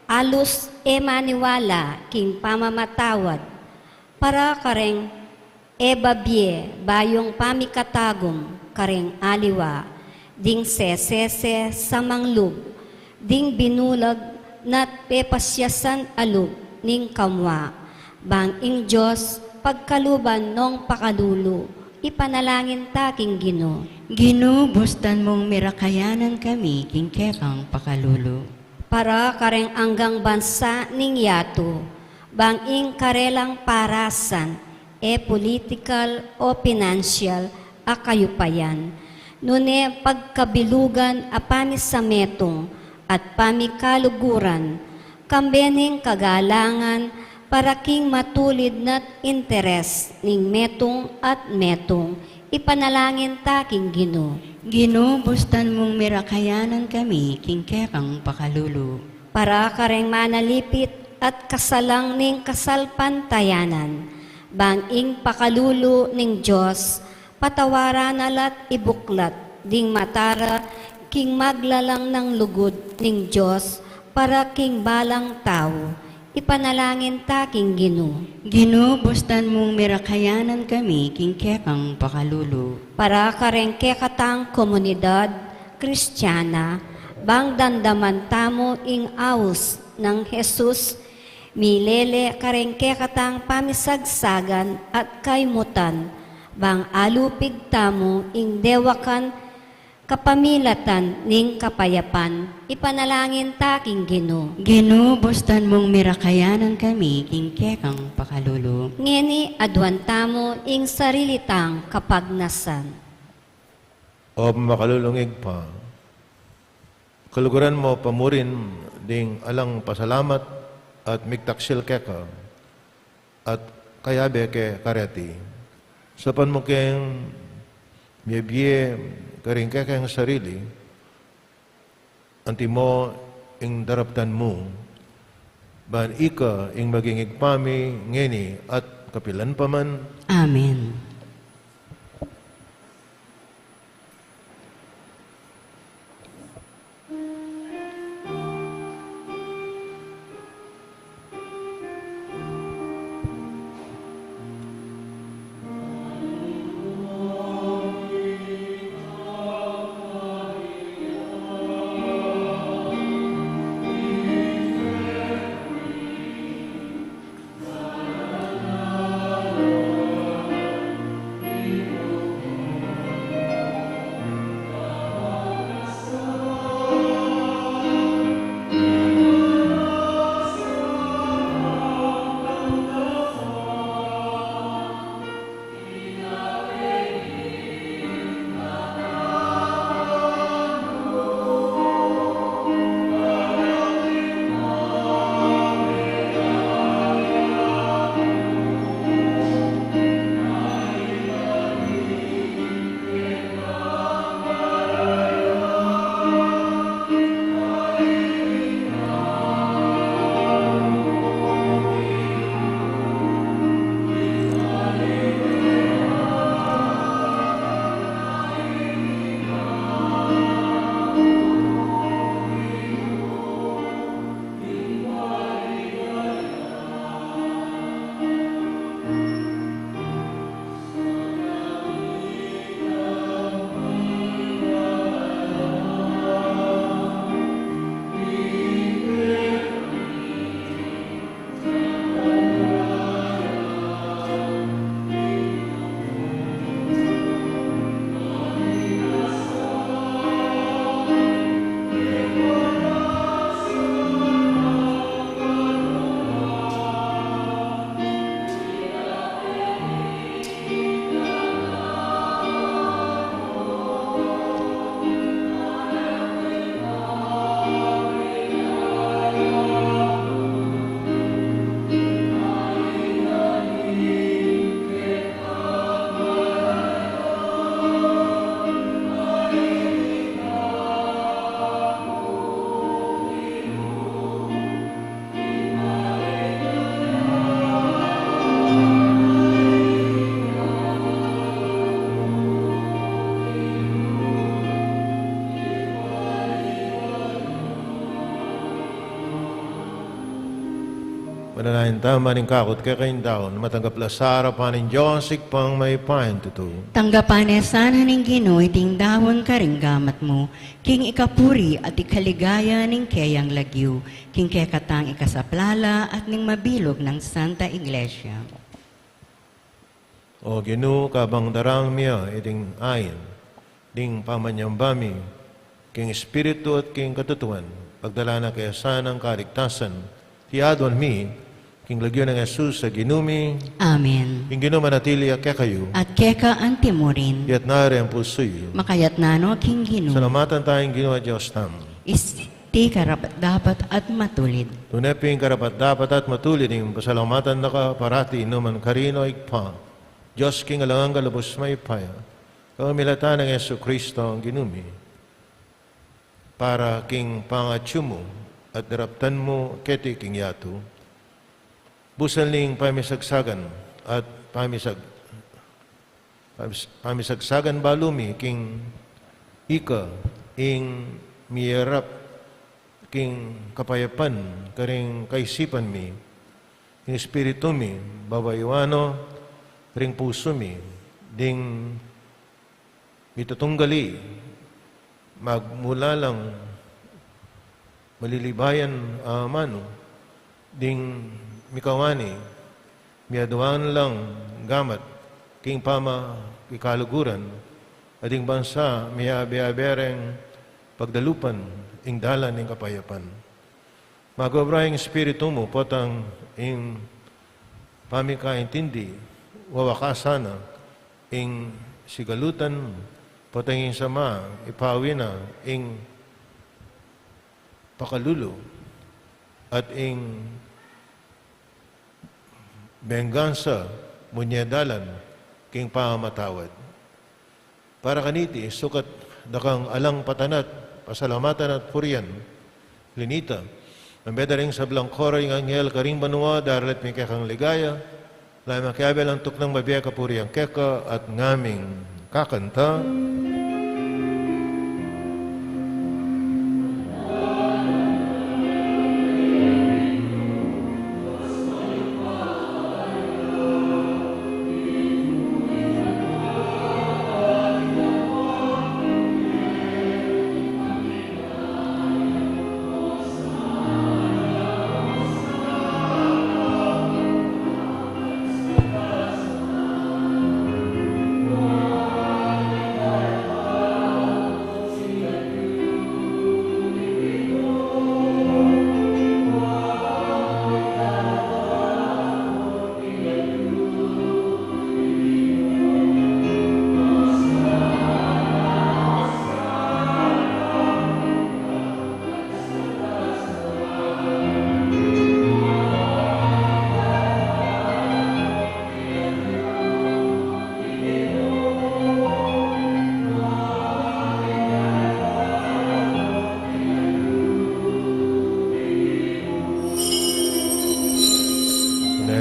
alus maniwala king pamamatawad. Para kareng ebabye bayong pamikatagom kareng aliwa. Ding sesese sa manglub. Ding binulag nat pepasyasan alub ning kamwa. Bang ing Diyos pagkaluban nong pakalulo. Ipanalangin taking Ginoo. Ginoo, bustan mong mirakayanan kami, king kekang pakalulo. Para kareng anggang bansa ning yato, banging karelang parasan, political o financial a kayupayan. Nune pagkabilugan a pamisametong at pamikaluguran, kambening kagalangan, para king matulid nat interes ning metong at metong, ipanalangin taking Ginoo. Ginoo, bustan mong mirakayanan kami, king kekang pakalulo. Para kareng manalipit at kasalang ning kasalpantayanan, banging pakalulo ning Diyos, patawaran alat ibuklat, ding matara, king maglalang ng lugod ning Diyos, para king balang tao. Ipanalangin taking Ginoo. Ginoo, bustan mong mirakayanan kami, king kekang pakalulo. Para kareng kekatang komunidad Kristiyana, bang dandaman tamo ing awos ng Jesus, milele karengke katang pamisagsagan at kaimutan, bang alupig tamo ing dewakan kapamilatan ning kapayapan, ipanalangin taking Ginoo. Ginoo, bustan mong mirakayanan kami, king kekang pakalulu. Ngeni adwan tamo ing sarilitang kapagnasan. O makalulungig pa, kaluguran mo pamurin ding alang pasalamat at migtaksil keka at kayabe ke kareti. Sapan mo keng biye karing keka ang sarili, anti mo ing daraptan mo, ban ika ing maging igpami ngeni at kapilan pa man. Amen. Mananahin tama ning kakot kay kayong taon, matanggap la sa harapan ng Diyos, ikpang may pahin tuto. Tanggapan sana ning Ginoo iting dawon karinggamat mo, king ikapuri at ikaligaya ning kayang lagyu, king kekatang ikasaplala at ning mabilog ng Santa Iglesia. O Ginoo, kabang darang miya, iting ayin, ding pamanyambami, king espiritu at king katutuan, pagdala na kaya sanang kaligtasan, tiyadon mi, king lagyo ng Jesus sa ginumi, Amen. king ginumanatili at kayo, At keka antimurin, yat nari ang pusoy. makayat nano king Ginoo, Salamatan tayong ginawa Diyos tam. isti karapat dapat at matulid. Tuneping karapat dapat at matulid ng pasalamatan na kaparati numan karino ikpa. Diyos king alangang kalabos may paya. Kamilatan ng Yesu Kristo ang ginumi. Para king pangatyo mo at daraptan mo keti king yato. Busan ling pamisagsagan at pamisagsagan balumi king ika ing miyerap king kapayapan karing kaisipan mi king espiritu mi babayuano ring puso mi ding mitutunggali magmula lang malilibayan mano, ding mikawani, miaduan lang gamat, king pama ikaluguran, ading bansa miabiabereng pagdalupan, ing dalan ing kapayapan. Magobra ing espiritu mo, potang ing pamikaintindi, wawakasana, ing sigalutan, potang ing sama, ipawi na, ing pakalulo, at ing benggansa, munyadalan, king pamamatawad. Para kaniti, sukat dakang alang patanat, pasalamatan at purian, linita, ang bedaring sa blangkora yung anghel karing banua, daralit may kekang ligaya, lahi makiabel ang tuknang mabiya kapuriang keka at ngaming kakanta.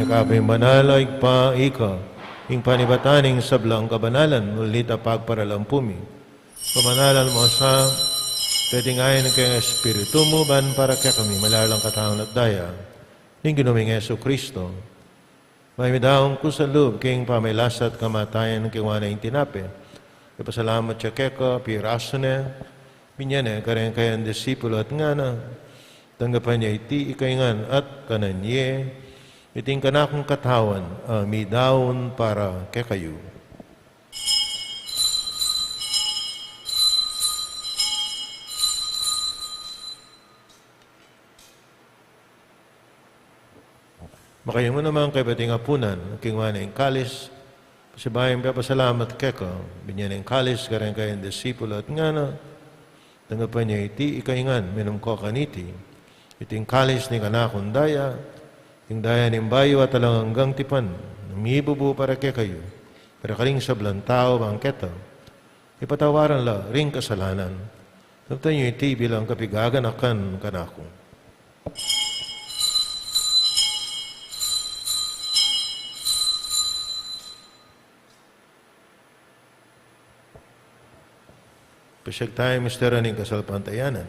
Kabay manalay pa ika, ing panibataning sablang kabanalan, ulita pagparalampumi. Pamanalan mo sa pwedeng ayon ng kayong Espiritu mo, ban para kaya kami malalang katawang at daya, ning ginuming Yesu Kristo. May midahong ko sa loob, kayong pamilasat kamatayan ng kiwana yung tinape. Ipasalamat siya keka, piraso na, pinyane, kareng kayang disipulo at nga na, tanggapan niya iti ikaingan at kananye, iting kanakong katawan, midaon para kekayo. Makayo mo naman kay bating apunan, kingwana yung kalis, pasibayang papasalamat keka, binyan yung kalis, kareng kayang disipulo at nga na, tanggapan niya iti ikaingan, minum ko kaniti, iting kalis ni kanakong daya, yung daya ng bayo at talang hanggang tipan, umibubu para kay kayo, para kaling sablang tao bangketa, ipatawaran la ring kasalanan, tapos nyo iti bilang kapigaganakan kanako. Pasyag tayo, mistera ng kasalpantayanan.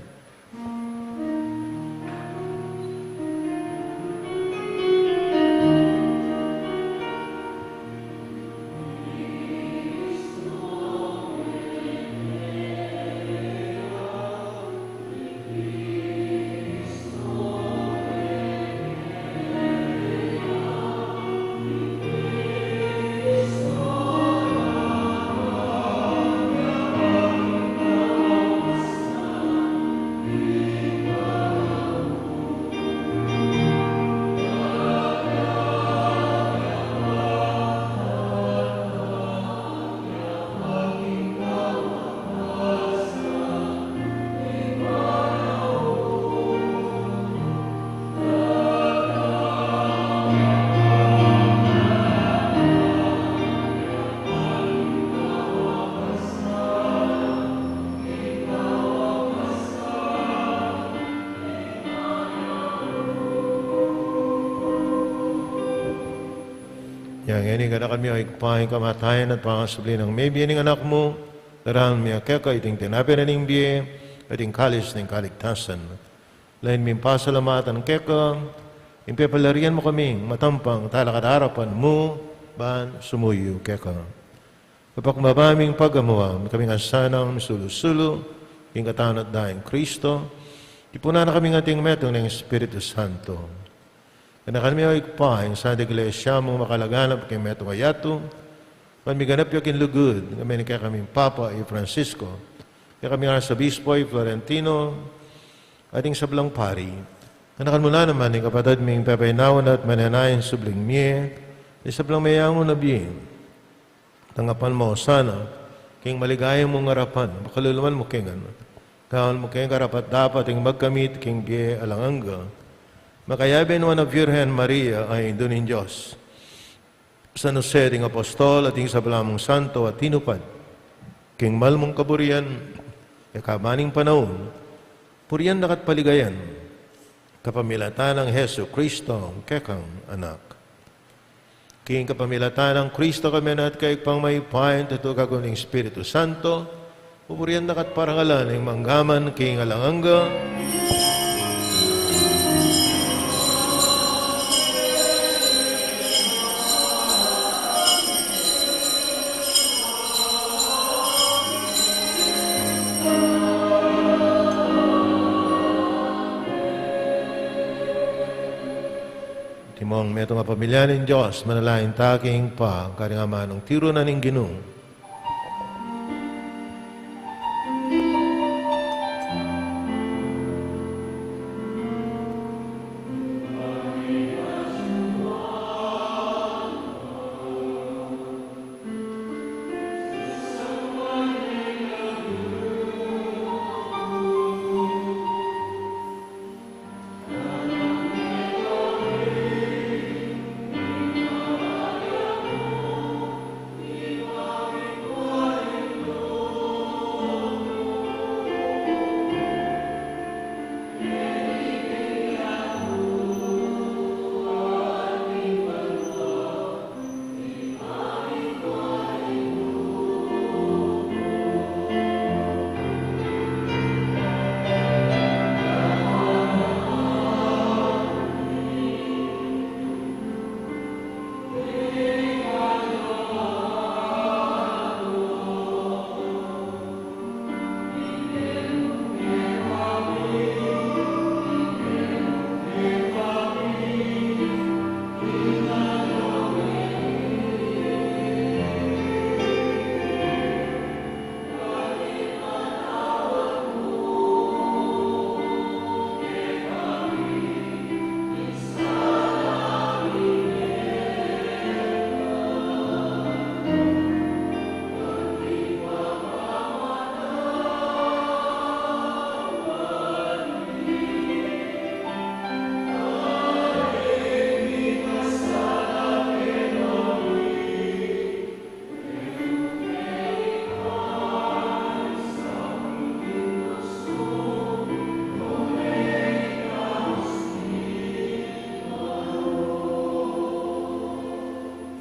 Yang ini kada kami ay pahay kamatayan at pangasubli ng may biyaning anak mo, darahan miya keka iting tinapi na ning biye, iting kalis ng kaligtasan. Lain min pasalamatan keka, impepalarian mo kami, matampang talakad harapan mo, ban sumuyo keka. Kapag mabaming pagamuwa, kaming asanang sulu-sulu, king katawan at daing Kristo, Tipuna na kami ating metong ng Espiritu Santo. Kaya kami ay ikpahin sa iglesia mong makalaganap kay metong ayato, pamiganap yakin lugod, kami ni kaya kaming Papa y Francisco, kaya kami nga sa Bispo y Florentino, ating sablang pari. Kanakan mula naman ng kapatid ming pepenawan at mananayin subling miye, ay sablang mayangon na biyin. Tangapan mo sana, king maligayang mong ngarapan, makaluluman mo king ano. Kaon mo king karapat dapat ing magkamit king biye alanganga. Makayabe naman na Virgen Maria ay Indunin Diyos. San Jose ting apostol at ing sablamong santo at tinupad. King malmong kaburian, kabaning panahon, puriyan nakat paligayan, kapamilatan ng Heso Kristo, kekang anak. King kapamilatan ng Kristo kami na at kaig pang may pain, tutugagon ng Espiritu Santo, pupuriyan nakat parangalan ng manggaman, king alanganga, Timong metong pamilya ng Diyos, manalain taking pa, karingaman ng tiro na ning Ginoo.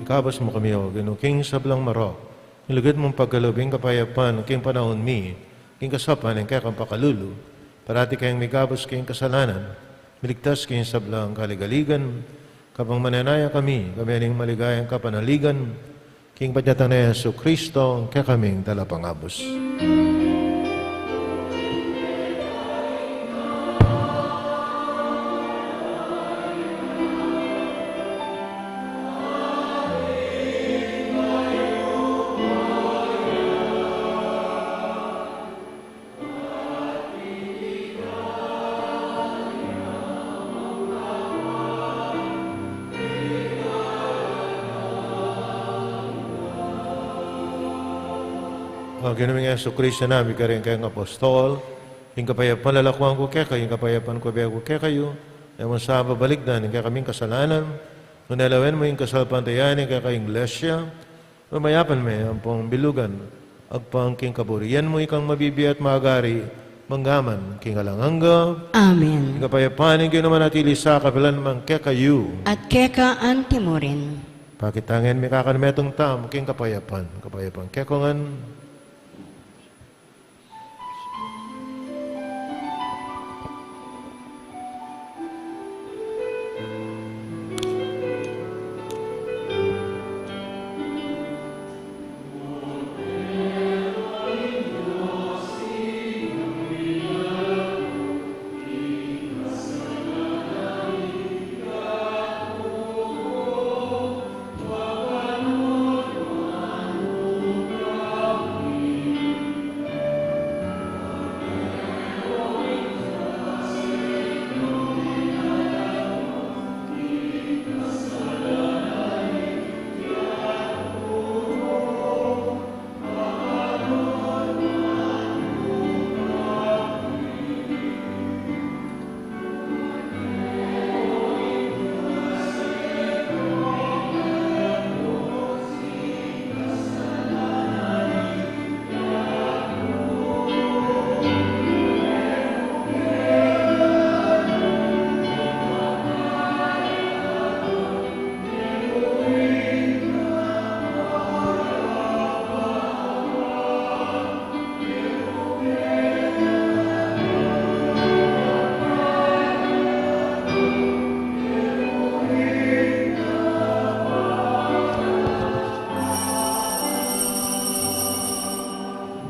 Ikabas mo kami, O Ginoo, king sablang maro. Ilugad mong pagkalubing kapayapan, king panahon mi, king kasapan, ang kayang pakalulu. Parati kayong migabos kayong kasalanan, miligtas kayong sablang kaligaligan, kapang mananaya kami aning maligayang kapanaligan, king padyatan na Yesu Kristo, kaya kaming talapangabos. O ginaming Yesu Kristo namin ka rin kayong apostol, yung kapayapan lalakuan ko kaya kayo, yung kapayapan ko biya ko kaya kayo, ewan sa babalik na, yung kaming kasalanan, nunalawen mo yung kasalpantayan, yung kayong iglesia, mamayapan mo ang pong bilugan, agpang king kaburian mo, ikang mabibi at magari, manggaman, king alanganga, Amen. yung kapayapan, yung ginaman natili sa kapilan mang kaya kayo, At keka antimorin. pakitangin may kakanametong tam, king kapayapan, kekongan,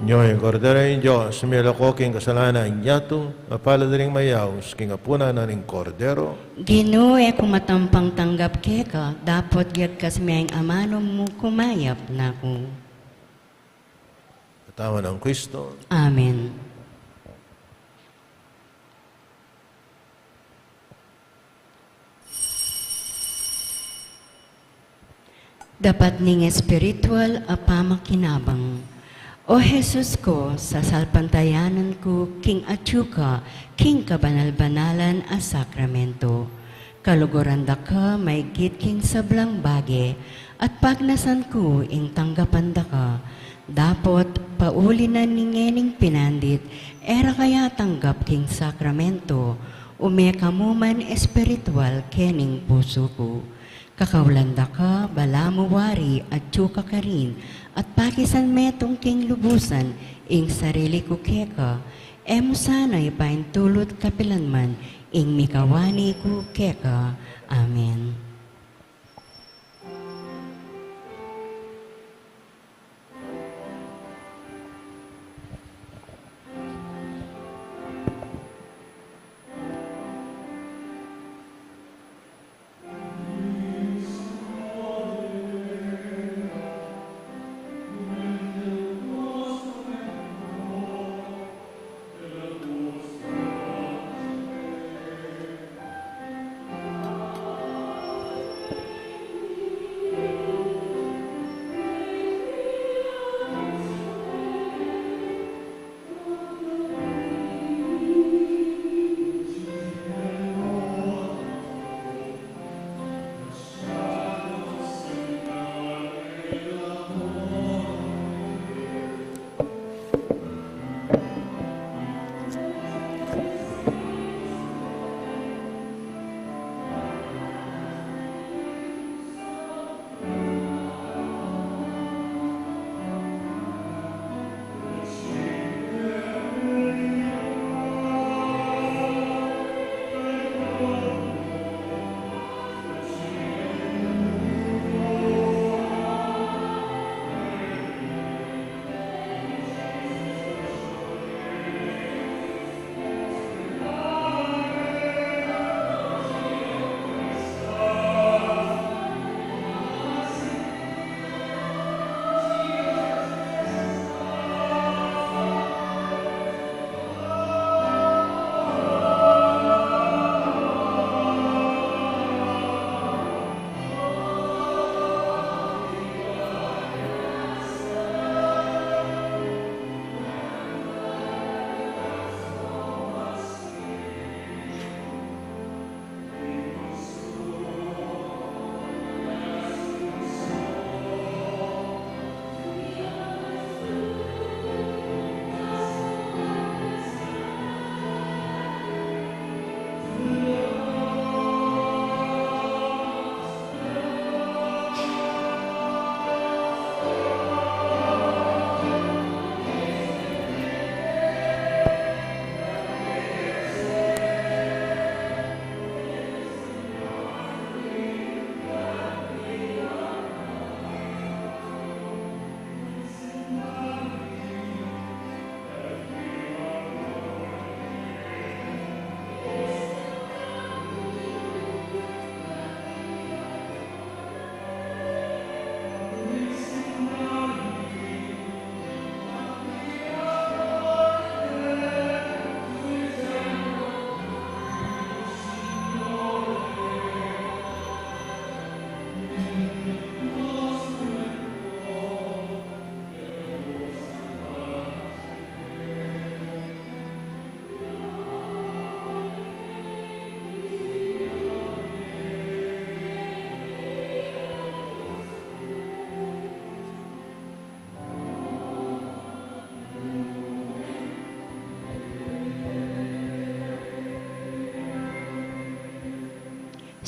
Nyoy, kordera yung Diyos, sumila ko king kasalanan nyato, mapalad ring mayaws, king apuna na ning kordero. Ginoo kumatampang tanggap keka, dapat gyat kas miyang amano mo kumayap nako. Tama ng Kristo. Amen. Dapat ning espiritual apamakinabang. O Jesus ko, sa salpantayanan ko, king atyuka, king kabanal-banalan a sakramento. Kalugoranda ka, may king sablang bage, at pagnasan ko, ing tanggapan da ka. Dapot, pauli na ningening pinandit, era kaya tanggap king sakramento, umekamuman espiritual kening puso ko. Kakaulanda ka, balamuwari, at tsuka ka rin, at pakisan metong king lubusan, ing sarili ko keka, emo sana'y paintulot kapilanman, ing mikawani ko keka. Amen.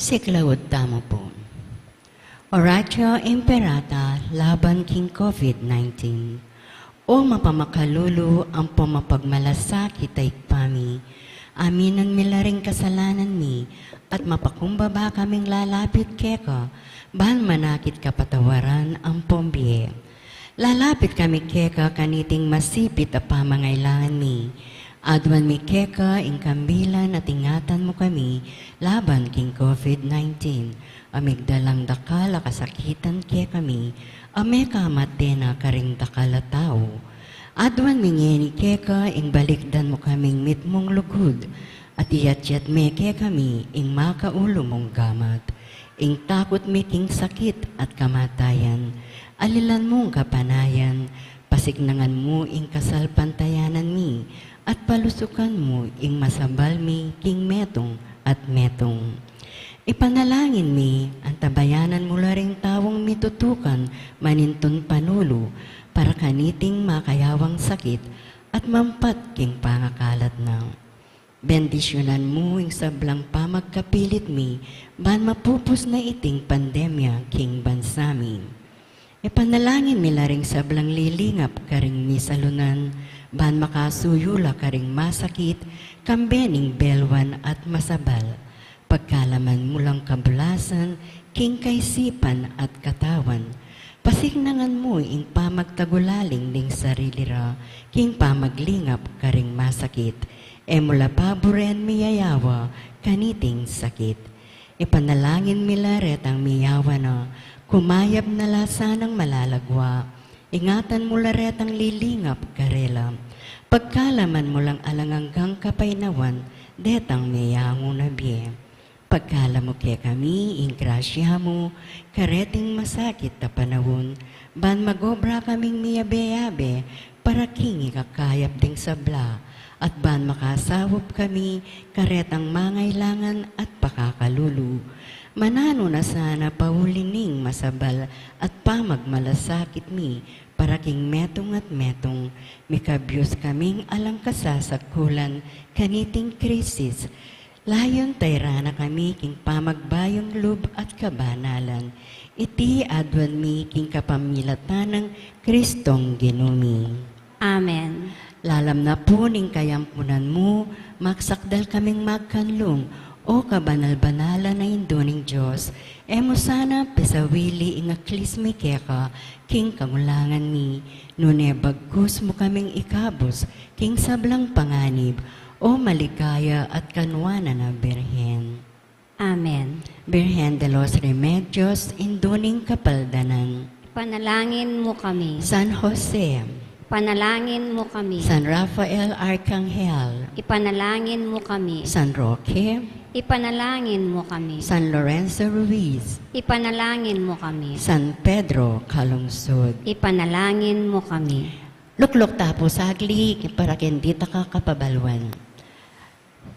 Siklaud tamo po. Oratio Imperata laban king COVID-19. O mapamakalulu ang pumapagmalasakit ay pami. Aminan mila ring kasalanan mi at mapakumbaba kaming lalapit keka. Bahal manakit kapatawaran ang pombiye. Lalapit kami keka kaniting masipit a pamangailangan mi. Adwan mi keka ing kambilan at ingatan mo kami laban king COVID-19. Amigdalang dakal a kasakitan ke kami, ame kamatena karing dakal a tao. Adwan mi ngeni keka ing balikdan mo kaming mitmong lugod, at iyat-yat me ke kami ing makaulo mong gamat. Ing takot mi king sakit at kamatayan, alilan mong kapanayan, pasignangan mo ing kasalpantayanan mi, at palusukan mo ing masabal mi king metong at metong. Ipanalangin mi, ang tabayanan mo ring tawong mitutukan, maninton panulo, para kaniting makayawang sakit, at mampat king pangakalat na. Bendisyonan mo ing sablang pamagkapilit mi, ban mapupos na iting pandemya king bansami. Ipanalangin mi ring sablang lilingap karing mi salunan, ban makasuyula karing masakit, kambening belwan at masabal. Pagkalaman mo lang kabulasan, king kaisipan at katawan. Pasignangan mo ing pamagtagulaling ning sarili ra, king pamaglingap karing masakit. E mula paboren miyayawa, kaniting sakit. Ipanalangin milaret ang miyawa na, kumayab na lasanang malalagwa. Ingatan mo laret ang lilingap karela. Pagkalaman mo lang alanganggang kapainawan, detang miyango na biye. Pagkala mo kaya kami, ing grasya mo, kareting masakit na panahon, ban magobra kaming miyabe-yabe, para kingi kakayap ding sabla, at ban makasawop kami, karetang mangailangan at pakakalulu. Manano na sana paulining masabal, at pamagmalasakit mi, para king metong at metong, mikabyos kaming alang kasasakulan, kaniting krisis. Layon tayrana kami king pamagbayong lub at kabanalan. Iti adwan mi king kapamilatan ng Kristong ginumi. Amen. Lalam na po ning kayampunan mo, maksakdal kaming magkanlong, o kabanal-banala na indoning Diyos, emo sana pesawili ing aklis mi keka, king kamulangan mi, nune bagkus mo kaming ikabos, king sablang panganib, o maligaya at kanwana na Birhen. Amen. Birhen de los Remedios, induning kapaldanan. Panalangin mo kami. San Jose, Panalangin mo kami. San Rafael Arcangel, Ipanalangin mo kami. San Roque, Ipanalangin mo kami. San Lorenzo Ruiz, Ipanalangin mo kami. San Pedro Calungsod. Ipanalangin mo kami. Luklok tapo sagli para kendita ka kapabalwan.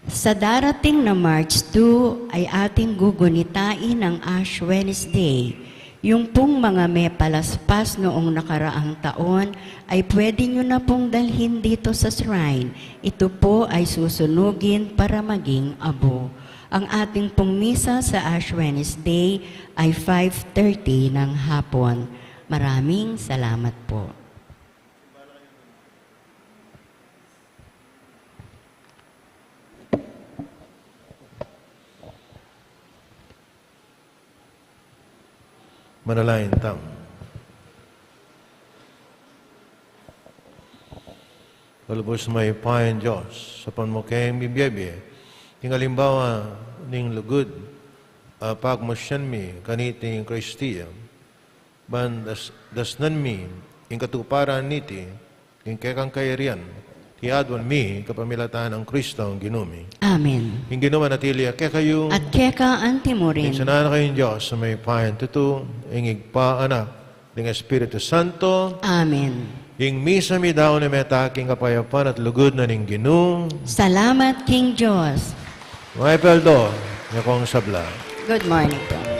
Sa darating na March 2 ay ating gugunitain ang Ash Wednesday. Yung pong mga may palaspas noong nakaraang taon ay pwede nyo na pong dalhin dito sa shrine. Ito po ay susunugin para maging abo. Ang ating pong misa sa Ash Wednesday ay 5:30 ng hapon. Maraming salamat po. Manalangin tam. Kalubos may payan Diyos, sa panmukeng bibiyebe, ting alimbawa ning lugod, pagmasyan mi, kaniting Kristiya, ban dasnan mi, ing katuparan niti, ing kekang kairian, tiadwan mi, kapamilatan ang Kristo ang ginumi. Amen. Ing ginuman natili, kayo, At keka antimorin. ing sanana kayong Diyos, sa may payan tutu, ing igpa anak, ing Espiritu Santo, Amen. ing misa mi daw na metaking kapayapan at lugod na ning ginu, Salamat King Diyos. may peldo, yakong sabla. Good morning po.